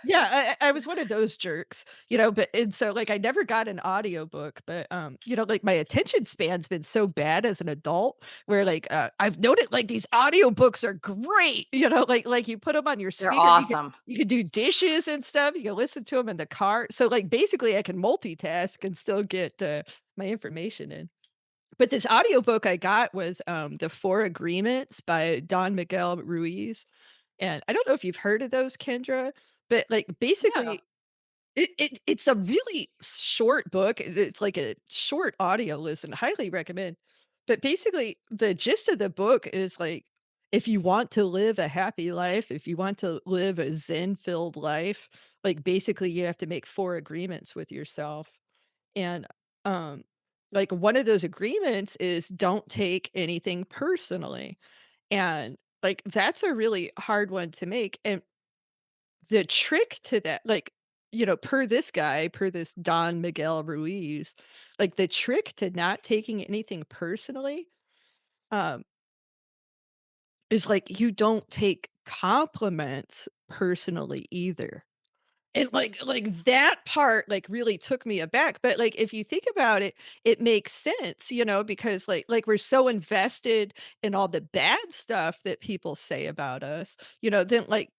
yeah, I was one of those jerks, but and so, like, I never got an audiobook, but, like, my attention span's been so bad as an adult where, like, I've noted, like, these audiobooks are great, like, you put them on your They're speaker, awesome. you could do dishes and stuff, you can listen to them in the car, so, like, basically, I can multitask and still get, my information in. But this audiobook I got was, The Four Agreements by Don Miguel Ruiz, and I don't know if you've heard of those, Kendra, but, like, No. basically It's a really short book. It's like a short audio listen, highly recommend. But basically, the gist of the book is like, if you want to live a happy life, if you want to live a zen-filled life, like, basically, you have to make 4 agreements with yourself. And, um, like, one of those agreements is don't take anything personally. And, like, that's a really hard one to make. And the trick to that, like, per this guy, per this Don Miguel Ruiz, like, the trick to not taking anything personally, um, is, like, you don't take compliments personally either. And, like, that part, like, really took me aback, but, like, if you think about it, it makes sense, because, we're so invested in all the bad stuff that people say about us, then, like,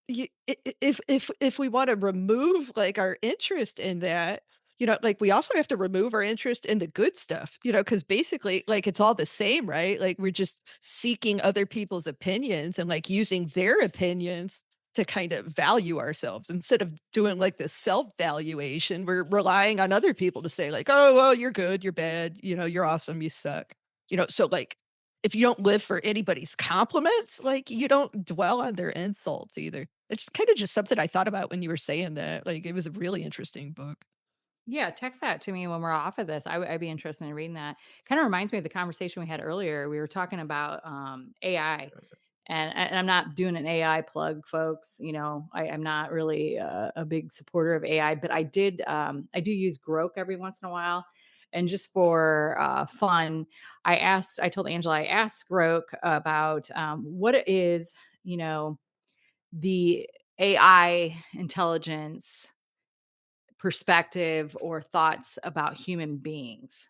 if we wanna remove, like, our interest in that, like, we also have to remove our interest in the good stuff, because basically, like, it's all the same, right? Like, we're just seeking other people's opinions and, like, using their opinions to kind of value ourselves instead of doing, like, the self-valuation, we're relying on other people to say, like, "Oh, well, you're good, you're bad, you're awesome, you suck." So, like, if you don't live for anybody's compliments, like, you don't dwell on their insults either. It's kinda just something I thought about when you were saying that, like, it was a really interesting book. Yeah, text that to me when we're off of this. I'd be interested in reading that. Kind of reminds me of the conversation we had earlier. We were talking about AI, and I'm not doing an AI plug, folks. I'm not really a big supporter of AI, but I do use Grok every once in a while, and just for fun, I told Angela, I asked Grok about what it is, you know, the AI intelligence perspective or thoughts about human beings.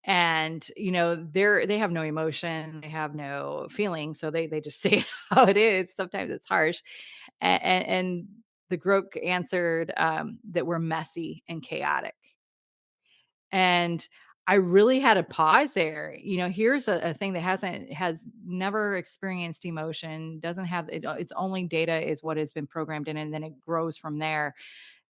And they have no emotion, they have no feeling, so they just say it how it is. Sometimes it's harsh. And the Grok answered that we're messy and chaotic. And I really had to pause there. Here's a thing that has never experienced emotion, doesn't have its only data is what has been programmed in, and then it grows from there.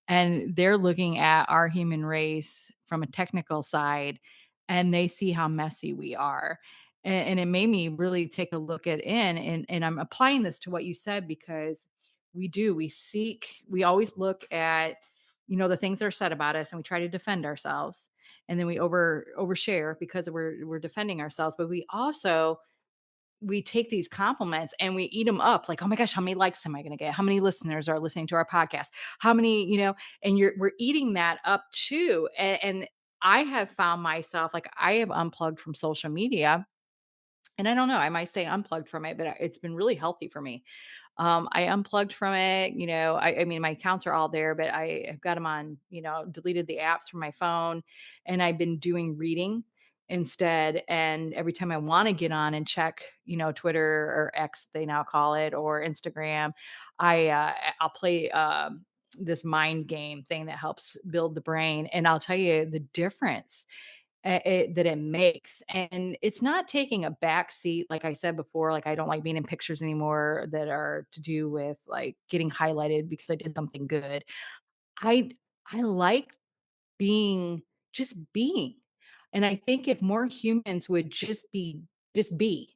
And they're looking at our human race from a technical side, and they see how messy we are. And it made me really take a look at and I'm applying this to what you said, because we always look at, the things that are said about us, and we try to defend ourselves. And then we overshare because we're defending ourselves. But we take these compliments and we eat them up, like, oh my gosh, how many likes am I going to get? How many listeners are listening to our podcast? How many, and we're eating that up too. And I have found myself, like, I have unplugged from social media, and I don't know, I might say unplugged from it, but it's been really healthy for me. I unplugged from it. I mean, my accounts are all there, but I have got them on, deleted the apps from my phone, and I've been doing reading instead. And every time I want to get on and check, Twitter or X, they now call it, or Instagram, I'll play this mind game thing that helps build the brain. And I'll tell you the difference that it makes. And it's not taking a back seat. Like I said before, like, I don't like being in pictures anymore that are to do with, like, getting highlighted because I did something good. I I like being. And I think if more humans would just be,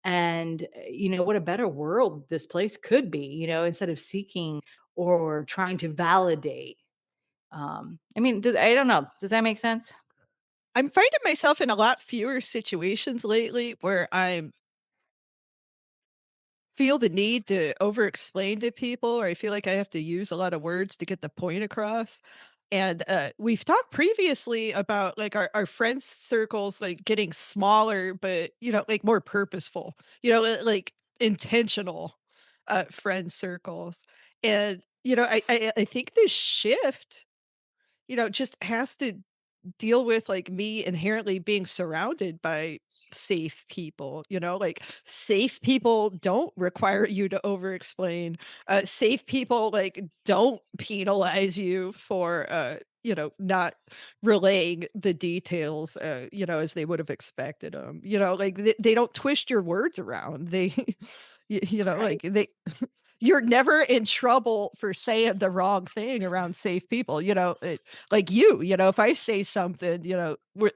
and what a better world this place could be, instead of seeking or trying to validate. I mean, I don't know. Does that make sense? I'm finding myself in a lot fewer situations lately where I feel the need to over-explain to people, or I feel like I have to use a lot of words to get the point across. And, we've talked previously about, like, our friends circles, like, getting smaller, but, like, more purposeful, like, intentional, friend circles. And, I think this shift, just has to deal with, like, me inherently being surrounded by safe people, like, safe people don't require you to over explain. Safe people, like, don't penalize you for, not relaying the details, as they would have expected them. Like, they don't twist your words around. They like, Right. they you're never in trouble for saying the wrong thing around safe people, like if I say something,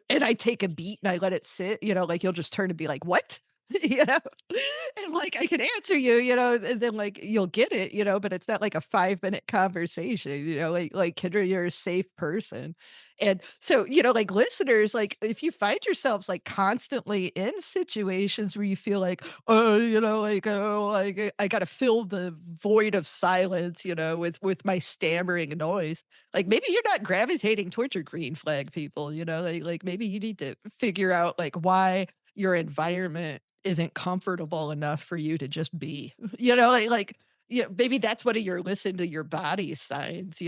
and I take a beat and I let it sit, like you'll just turn and be like, "What?" You know? And like I can answer you, and then like you'll get it, but it's not like a 5-minute conversation, like Kendra, you're a safe person. And so, like listeners, like if you find yourselves like constantly in situations where you feel like, oh, like, oh, like I gotta fill the void of silence, with my stammering noise. Like maybe you're not gravitating towards your green flag people, like maybe you need to figure out like why your environment isn't comfortable enough for you to just be, maybe that's one of your listen to your body signs,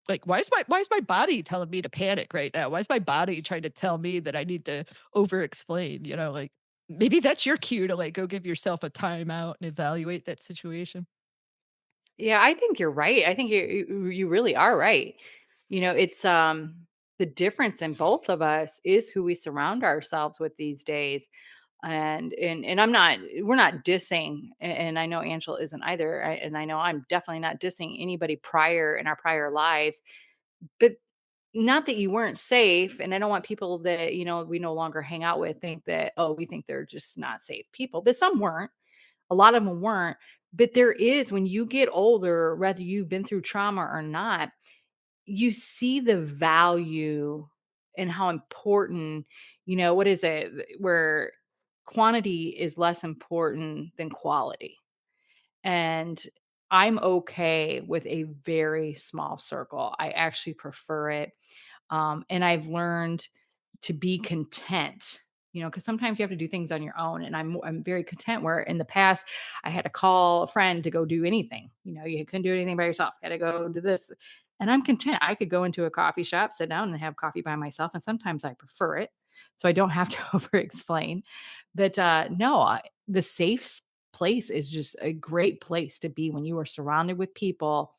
like why is my body telling me to panic right now? Why is my body trying to tell me that I need to over explain? Like maybe that's your cue to like go give yourself a timeout and evaluate that situation. Yeah, I think you're right. I think you really are right. It's the difference in both of us is who we surround ourselves with these days. And I'm not we're not dissing, and I know Angela isn't either. And I know I'm definitely not dissing anybody prior in our prior lives, but not that you weren't safe. And I don't want people that, we no longer hang out with think that, oh, we think they're just not safe people. But some weren't. A lot of them weren't. But there is, when you get older, whether you've been through trauma or not, you see the value and how important, what is it, where quantity is less important than quality. And I'm okay with a very small circle. I actually prefer it. And I've learned to be content, because sometimes you have to do things on your own. And I'm very content where in the past I had to call a friend to go do anything. You couldn't do anything by yourself. You had to go do this. And I'm content. I could go into a coffee shop, sit down and have coffee by myself. And sometimes I prefer it. So I don't have to over explain. But no, the safe place is just a great place to be when you are surrounded with people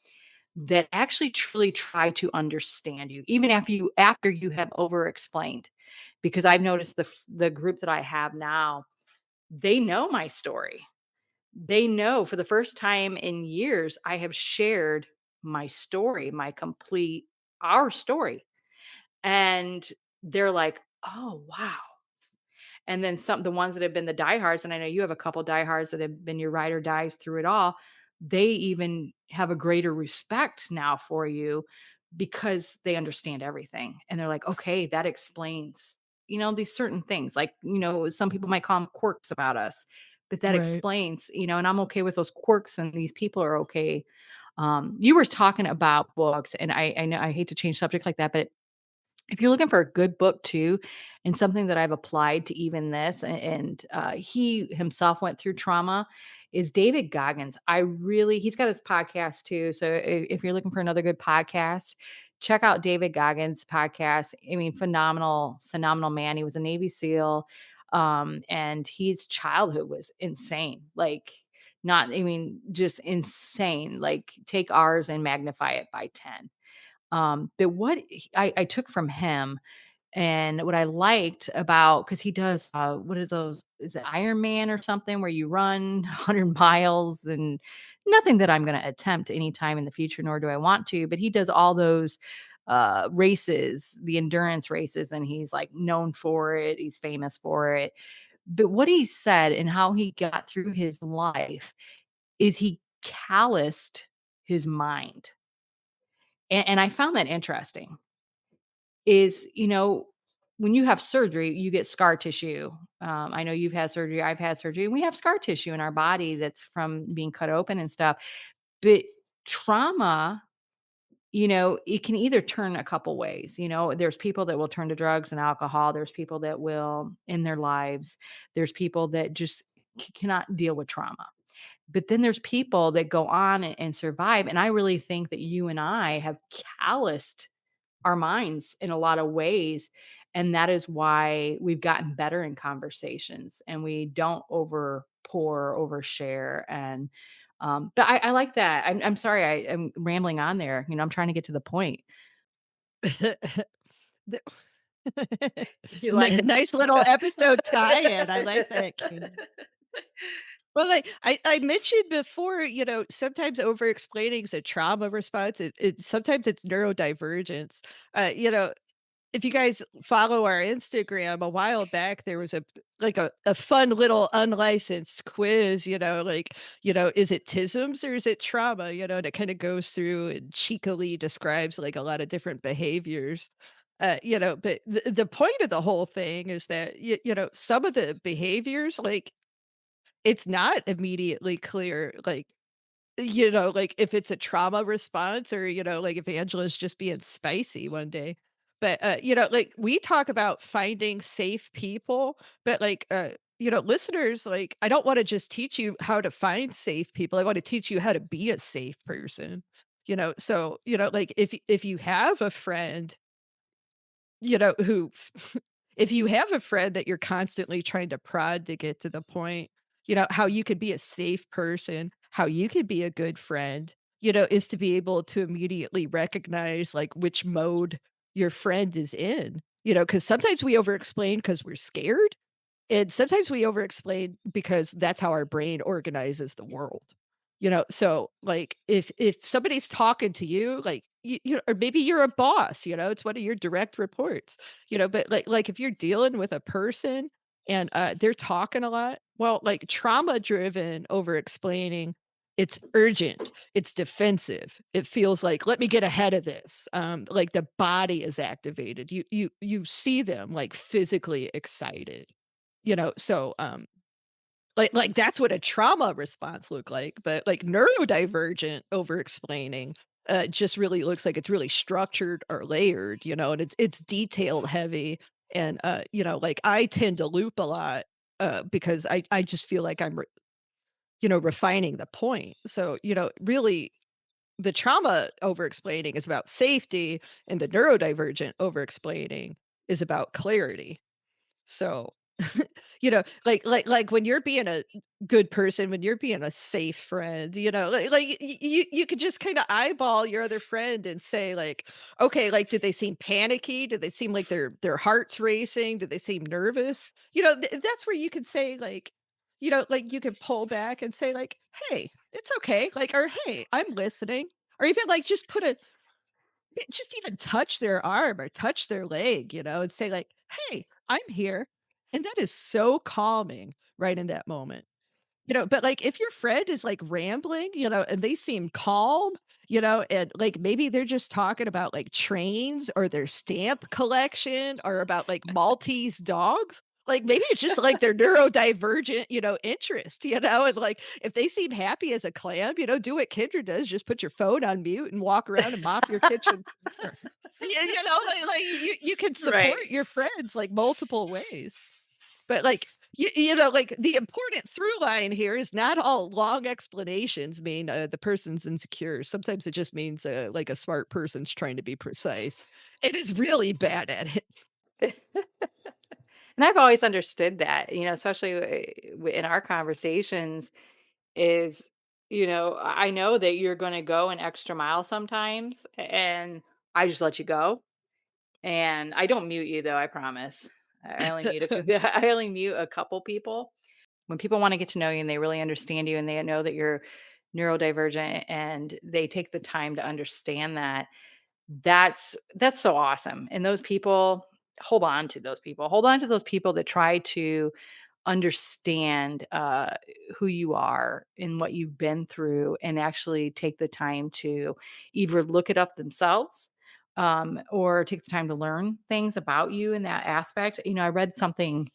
that actually truly try to understand you, even after you have over explained. Because I've noticed the group that I have now, they know my story. They know for the first time in years, I have shared my story, our story. And they're like, oh, wow. And then the ones that have been the diehards, and I know you have a couple diehards that have been your ride or dies through it all, they even have a greater respect now for you because they understand everything. And they're like, okay, that explains, these certain things. Like, some people might call them quirks about us, but that Right. explains, and I'm okay with those quirks, and these people are okay. You were talking about books, and I know I hate to change subject like that, but if you're looking for a good book too, and something that I've applied to even this, and he himself went through trauma, is David Goggins. He's got his podcast too. So if you're looking for another good podcast, check out David Goggins' podcast. I mean, phenomenal, phenomenal man. He was a Navy SEAL, and his childhood was insane. Like, not, I mean, just insane. Like, take ours and magnify it by 10. But I took from him, and what I liked about, because he does, what is those? Is it Iron Man or something where you run 100 miles, and nothing that I'm going to attempt anytime in the future, nor do I want to. But he does all those races, the endurance races, and he's like known for it. He's famous for it. But what he said and how he got through his life is he calloused his mind. And I found that interesting. Is, when you have surgery, you get scar tissue. I know you've had surgery, I've had surgery, and we have scar tissue in our body that's from being cut open and stuff. But trauma, it can either turn a couple ways. There's people that will turn to drugs and alcohol. There's people that will in their lives. There's people that just cannot deal with trauma. But then there's people that go on and survive. And I really think that you and I have calloused our minds in a lot of ways. And that is why we've gotten better in conversations, and we don't over pour, overshare. And but I like that. I'm sorry, I'm rambling on there. I'm trying to get to the point. The- You like Nice little episode tie-in. I like that, Kate. Well, like I mentioned before, sometimes over explaining is a trauma response. Sometimes it's neurodivergence. You know, if you guys follow our Instagram, a while back there was a fun little unlicensed quiz, is it tisms or is it trauma? And it kind of goes through and cheekily describes like a lot of different behaviors. But the point of the whole thing is that some of the behaviors, like it's not immediately clear, like if it's a trauma response or, like if Angela's just being spicy one day. But, like we talk about finding safe people, but listeners, like I don't want to just teach you how to find safe people. I want to teach you how to be a safe person. So, like if you have a friend who if you have a friend that you're constantly trying to prod to get to the point, how you could be a safe person, how you could be a good friend, is to be able to immediately recognize like which mode your friend is in. Because sometimes we over explain because we're scared. And sometimes we over explain because that's how our brain organizes the world. So like if somebody's talking to you, like or maybe you're a boss, it's one of your direct reports, but like if you're dealing with a person and they're talking a lot, well, like trauma driven over explaining, it's urgent, it's defensive. It feels like let me get ahead of this. Like the body is activated. You see them like physically excited. So that's what a trauma response look like, but like neurodivergent over explaining just really looks like it's really structured or layered, and it's detailed heavy. And like I tend to loop a lot because I just feel like I'm refining the point. So, really the trauma over explaining is about safety and the neurodivergent over explaining is about clarity. So, like when you're being a good person, when you're being a safe friend, you could just kind of eyeball your other friend and say like, okay, like did they seem panicky? Did they seem like their heart's racing? Did they seem nervous? That's where you could say like, like you could pull back and say like, hey, it's okay, like, or hey, I'm listening, or even like just even touch their arm or touch their leg, and say like, "Hey, I'm here." And that is so calming right in that moment. But like if your friend is like rambling, and they seem calm, and like maybe they're just talking about like trains or their stamp collection or about like Maltese dogs. Like maybe it's just like their neurodivergent, interest, and like if they seem happy as a clam, do what Kendra does, just put your phone on mute and walk around and mop your kitchen floor. Like you can Right. support your friends like multiple ways. But like like the important through line here is not all long explanations mean the person's insecure. Sometimes it just means like a smart person's trying to be precise. It is really bad at it. And I've always understood that, especially in our conversations, is, I know that you're going to go an extra mile sometimes, and I just let you go. And I don't mute you though, I promise. I only mute I only mute a couple people. When people want to get to know you and they really understand you and they know that you're neurodivergent and they take the time to understand that, that's so awesome. And those people, hold on to those people. Hold on to those people that try to understand who you are and what you've been through and actually take the time to either look it up themselves or take the time to learn things about you in that aspect. I read something,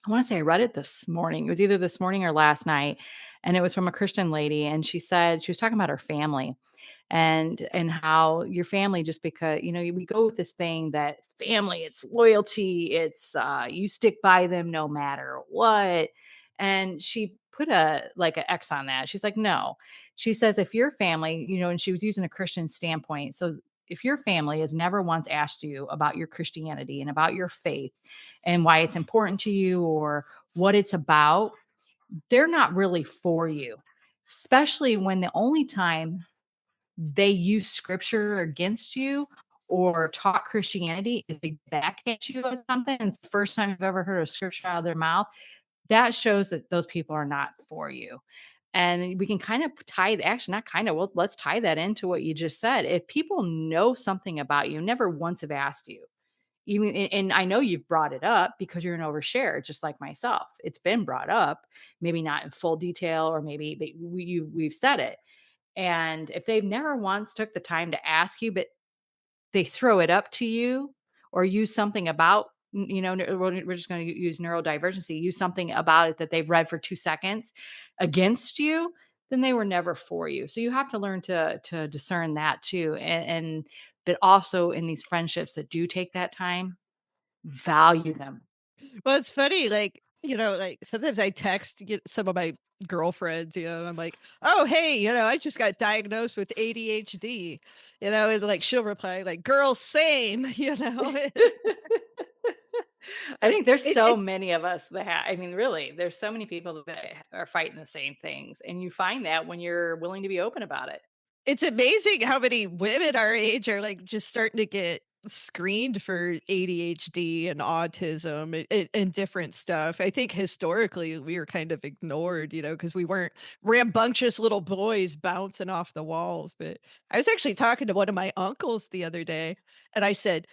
I want to say I read it this morning. It was either this morning or last night. And it was from a Christian lady. And she said, she was talking about her family and how your family, just because we go with this thing that family, it's loyalty, it's you stick by them no matter what. And she put a like an X on that. She's like, no. She says if your family, and she was using a Christian standpoint, so if your family has never once asked you about your Christianity and about your faith and why it's important to you or what it's about, they're not really for you, especially when the only time they use scripture against you or talk Christianity is they back at you on something. It's the first time I've ever heard a scripture out of their mouth. that shows that those people are not for you. And we can kind of tie, actually, not kind of, well, let's tie that into what you just said. If people know something about you, never once have asked you, even, and I know you've brought it up because you're an overshare, just like myself. It's been brought up, maybe not in full detail, or maybe we've said it. And if they've never once took the time to ask you, but they throw it up to you or use something about, we're just going to use neurodivergency, use something about it that they've read for 2 seconds against you, then they were never for you. So you have to learn to discern that too. And but also in these friendships that do take that time, value them. Well, it's funny, like, like sometimes I text some of my girlfriends, and I'm like, "Oh, hey, I just got diagnosed with ADHD," and like she'll reply like, "Girl, same," I think there's so It's many of us that I mean, really, there's so many people that are fighting the same things. And you find that when you're willing to be open about it. it's amazing how many women our age are like just starting to get screened for ADHD and autism and different stuff. I think historically we were kind of ignored, because we weren't rambunctious little boys bouncing off the walls. But I was actually talking to one of my uncles the other day, and I said,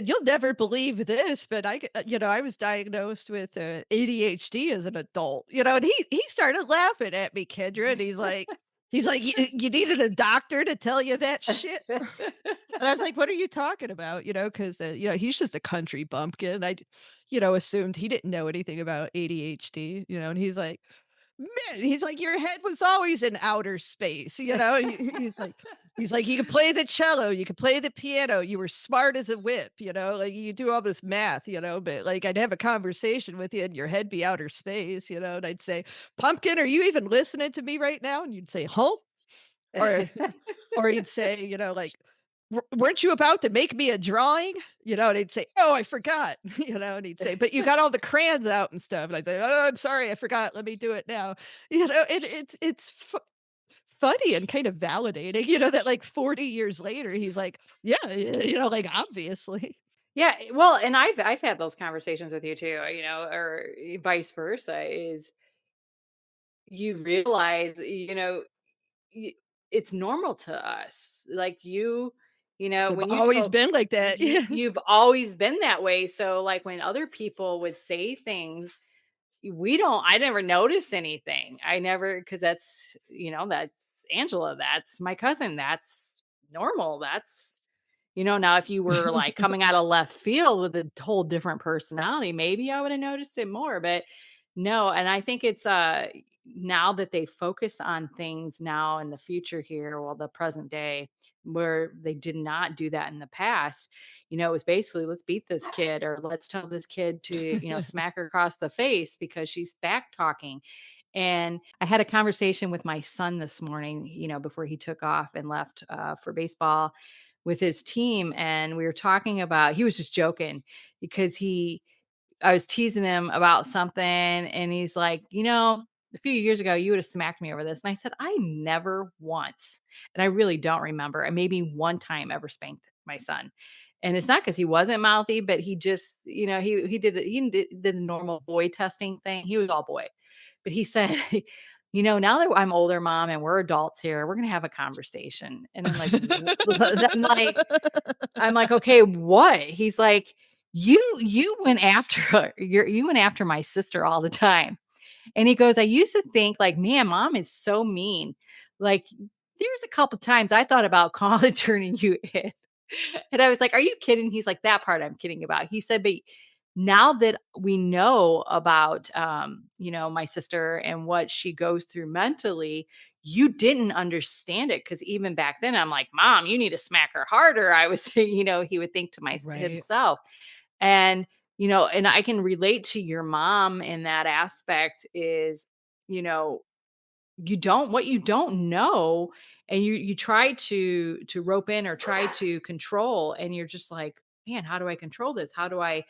"You'll never believe this, but I was diagnosed with ADHD as an adult," and he started laughing at me, Kendra, and he's like, "You needed a doctor to tell you that shit?" And I was like, "What are you talking about?" Because he's just a country bumpkin. Assumed he didn't know anything about ADHD, and Man, he's like, "Your head was always in outer space," he's like, "You could play the cello, you could play the piano, you were smart as a whip, like, you do all this math, but, like, I'd have a conversation with you and your head be outer space," and I'd say, "Pumpkin, are you even listening to me right now?" And you'd say, "Huh?" Or or he'd say, like, Weren't you about to make me a drawing?" And he'd say, "Oh, I forgot." And he'd say, "But you got all the crayons out and stuff." And I'd say, "Oh, I'm sorry, I forgot. Let me do it now." It's funny and kind of validating, that like 40 years later, he's like, "Yeah, like obviously." Yeah, well, and I've had those conversations with you too, or vice versa. Is you realize, y- it's normal to us. Like I've when you always told been like that. Yeah. you've always been that way. So like when other people would say things, I never noticed anything. I never, because that's Angela, that's my cousin, that's normal. Now if you were like coming out of left field with a whole different personality, maybe I would have noticed it more, but no. And I think it's now that they focus on things now in the future here, well, the present day, where they did not do that in the past. It was basically, let's beat this kid, or let's tell this kid to, smack her across the face because she's back talking. And I had a conversation with my son this morning, before he took off and left for baseball with his team. And we were talking about, he was just joking because I was teasing him about something. And he's like, a few years ago, you would have smacked me over this. And I said, I never once, and I really don't remember, I maybe one time ever spanked my son. And it's not because he wasn't mouthy, but he just, he did the normal boy testing thing. He was all boy. But he said, now that I'm older, mom, and we're adults here, we're gonna have a conversation. And I'm like, I'm like, okay, what? He's like, you went after her. You went after my sister all the time. And he goes, I used to think like, man, mom is so mean. Like, there's a couple times I thought about calling turning you in. And I was like, are you kidding? He's like, that part I'm kidding about. He said, but now that we know about my sister and what she goes through mentally, you didn't understand it. Cause even back then I'm like, mom, you need to smack her harder. I was he would think to Right. himself. And and I can relate to your mom in that aspect is, you know, what you don't know, and you try to rope in or try to control, and you're just like, man, how do I control this? How do I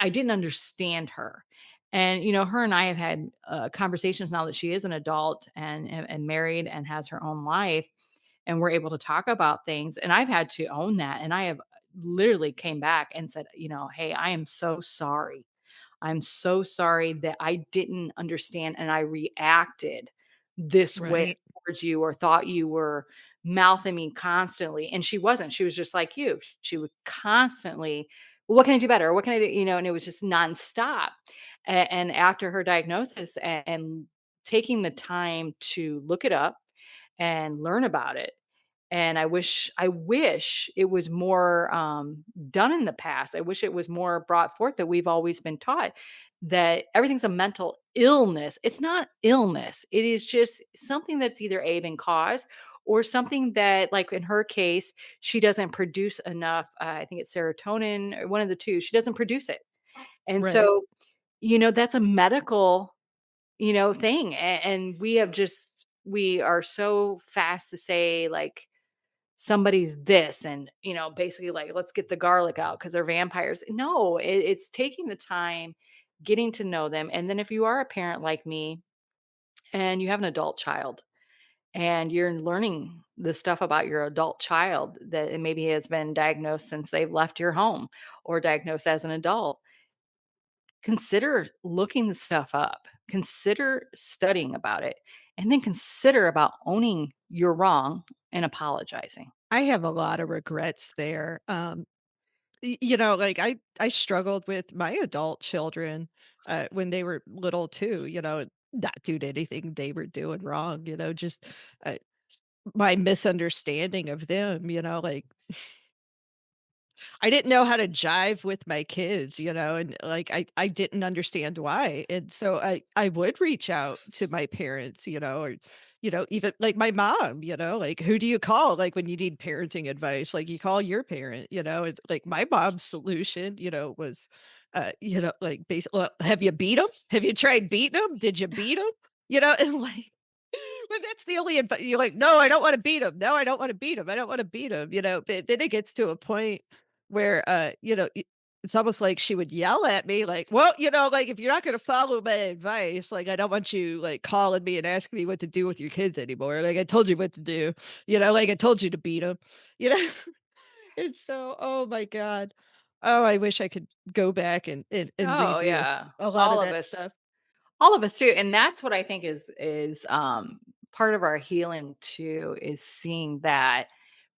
didn't understand her. And her and I have had conversations now that she is an adult and married and has her own life, and we're able to talk about things. And I've had to own that, and I have literally came back and said, hey, I am so sorry. I'm so sorry that I didn't understand and I reacted this way Right. towards you or thought you were mouthing me constantly. And she wasn't. She was just like you. She would constantly, "Well, what can I do better? What can I do?" And it was just nonstop. And after her diagnosis and taking the time to look it up and learn about it. And I wish it was more done in the past. I wish it was more brought forth that we've always been taught that everything's a mental illness. It's not illness. It is just something that's either A been caused or something that, like in her case, she doesn't produce enough. I think it's serotonin, or one of the two. She doesn't produce it, and Right. so that's a medical thing. And we are so fast to say like somebody's this and basically like let's get the garlic out because they're vampires. No, it's taking the time, getting to know them. And then if you are a parent like me and you have an adult child and you're learning the stuff about your adult child that it maybe has been diagnosed since they've left your home or diagnosed as an adult, consider looking the stuff up, consider studying about it, and then consider about owning you're wrong and apologizing. I have a lot of regrets there. Like I struggled with my adult children when they were little too, not doing anything they were doing wrong, just uh, my misunderstanding of them, like I didn't know how to jive with my kids, and like I didn't understand why. And so I would reach out to my parents, or even like my mom, like who do you call like when you need parenting advice? Like you call your parent, and like my mom's solution, was like basically, well, have you beat them? Have you tried beating them? Did you beat them? And like but that's the only advice. You're like, "No, I don't wanna beat him. No, I don't wanna beat him. I don't wanna beat him," but then it gets to a point where, it's almost like she would yell at me like, "Well, like, if you're not gonna follow my advice, like, I don't want you, like, calling me and asking me what to do with your kids anymore. Like, I told you what to do. Like, I told you to beat 'em." You know? And so, oh my god. Oh, I wish I could go back and Oh redo yeah, a lot of that stuff. all of us too. And that's what I think is part of our healing too, is seeing that,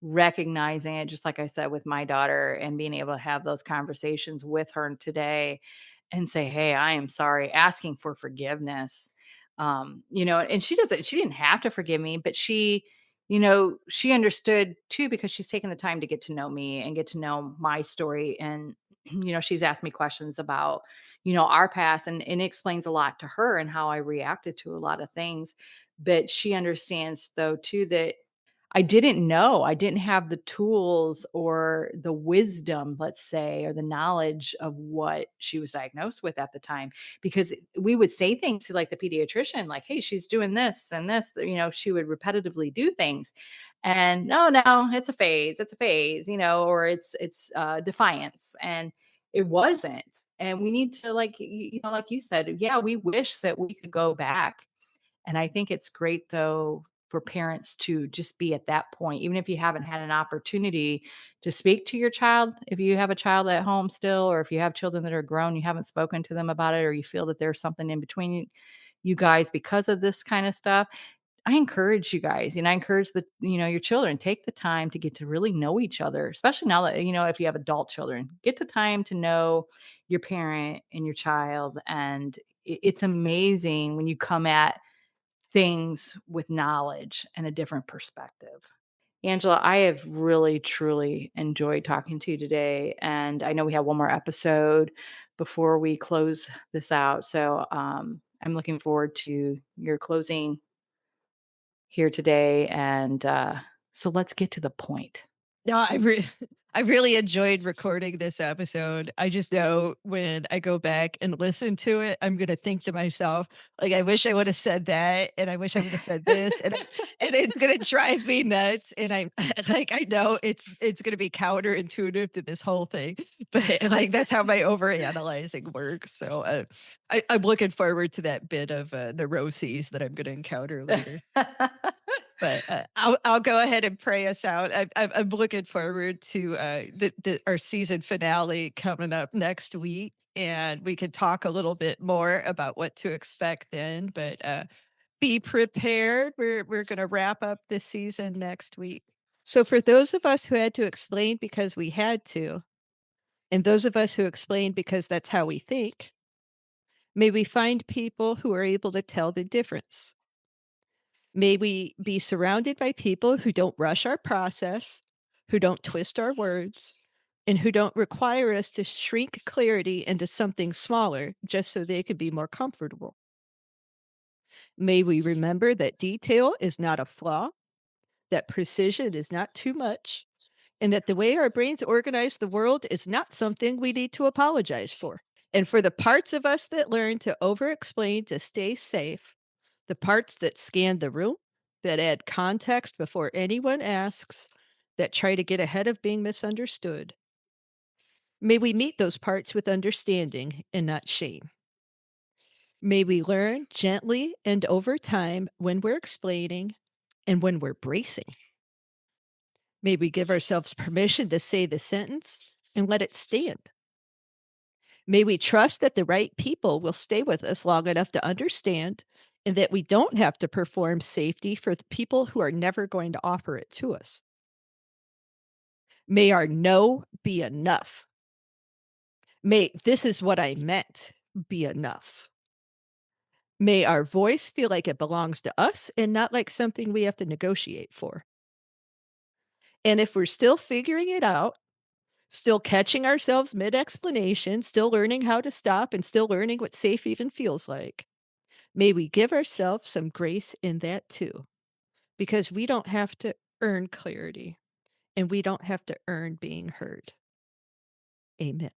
recognizing it, just like I said with my daughter, and being able to have those conversations with her today and say, "Hey, I am sorry," asking for forgiveness. And she didn't have to forgive me, but she understood too because she's taken the time to get to know me and get to know my story. And she's asked me questions about our past, and it explains a lot to her and how I reacted to a lot of things. But she understands though too that I didn't know. I didn't have the tools or the wisdom, let's say, or the knowledge of what she was diagnosed with at the time, because we would say things to like the pediatrician, like, "Hey, she's doing this and this." She would repetitively do things. And no, no, it's a phase. It's a phase, or it's defiance. And it wasn't. And we need to, like, like you said, yeah, we wish that we could go back. And I think it's great though for parents to just be at that point, even if you haven't had an opportunity to speak to your child. If you have a child at home still, or if you have children that are grown, you haven't spoken to them about it, or you feel that there's something in between you guys because of this kind of stuff. I encourage you guys, and I encourage your children, take the time to get to really know each other, especially now that, if you have adult children, get the time to know your parent and your child. And it's amazing when you come at things with knowledge and a different perspective. Angela, I have really, truly enjoyed talking to you today. And I know we have one more episode before we close this out. So I'm looking forward to your closing here today. And so let's get to the point. No, I really enjoyed recording this episode. I just know when I go back and listen to it, I'm gonna think to myself, like, I wish I would have said that, and I wish I would have said this, and it's gonna drive me nuts. And I like I know it's gonna be counterintuitive to this whole thing, but like that's how my overanalyzing works. So I'm looking forward to that bit of neuroses that I'm gonna encounter later. But, I'll go ahead and pray us out. I'm looking forward to, our season finale coming up next week, and we could talk a little bit more about what to expect then. But be prepared. We're going to wrap up this season next week. So for those of us who had to explain because we had to, and those of us who explain because that's how we think, may we find people who are able to tell the difference. May we be surrounded by people who don't rush our process, who don't twist our words, and who don't require us to shrink clarity into something smaller just so they could be more comfortable. May we remember that detail is not a flaw, that precision is not too much, and that the way our brains organize the world is not something we need to apologize for. And for the parts of us that learn to over explain to stay safe, the parts that scan the room, that add context before anyone asks, that try to get ahead of being misunderstood, may we meet those parts with understanding and not shame. May we learn gently and over time when we're explaining and when we're bracing. May we give ourselves permission to say the sentence and let it stand. May we trust that the right people will stay with us long enough to understand and that we don't have to perform safety for the people who are never going to offer it to us. May our no be enough. May this is what I meant be enough. May our voice feel like it belongs to us and not like something we have to negotiate for. And if we're still figuring it out, still catching ourselves mid explanation, still learning how to stop, and still learning what safe even feels like, may we give ourselves some grace in that too, because we don't have to earn clarity and we don't have to earn being heard. Amen.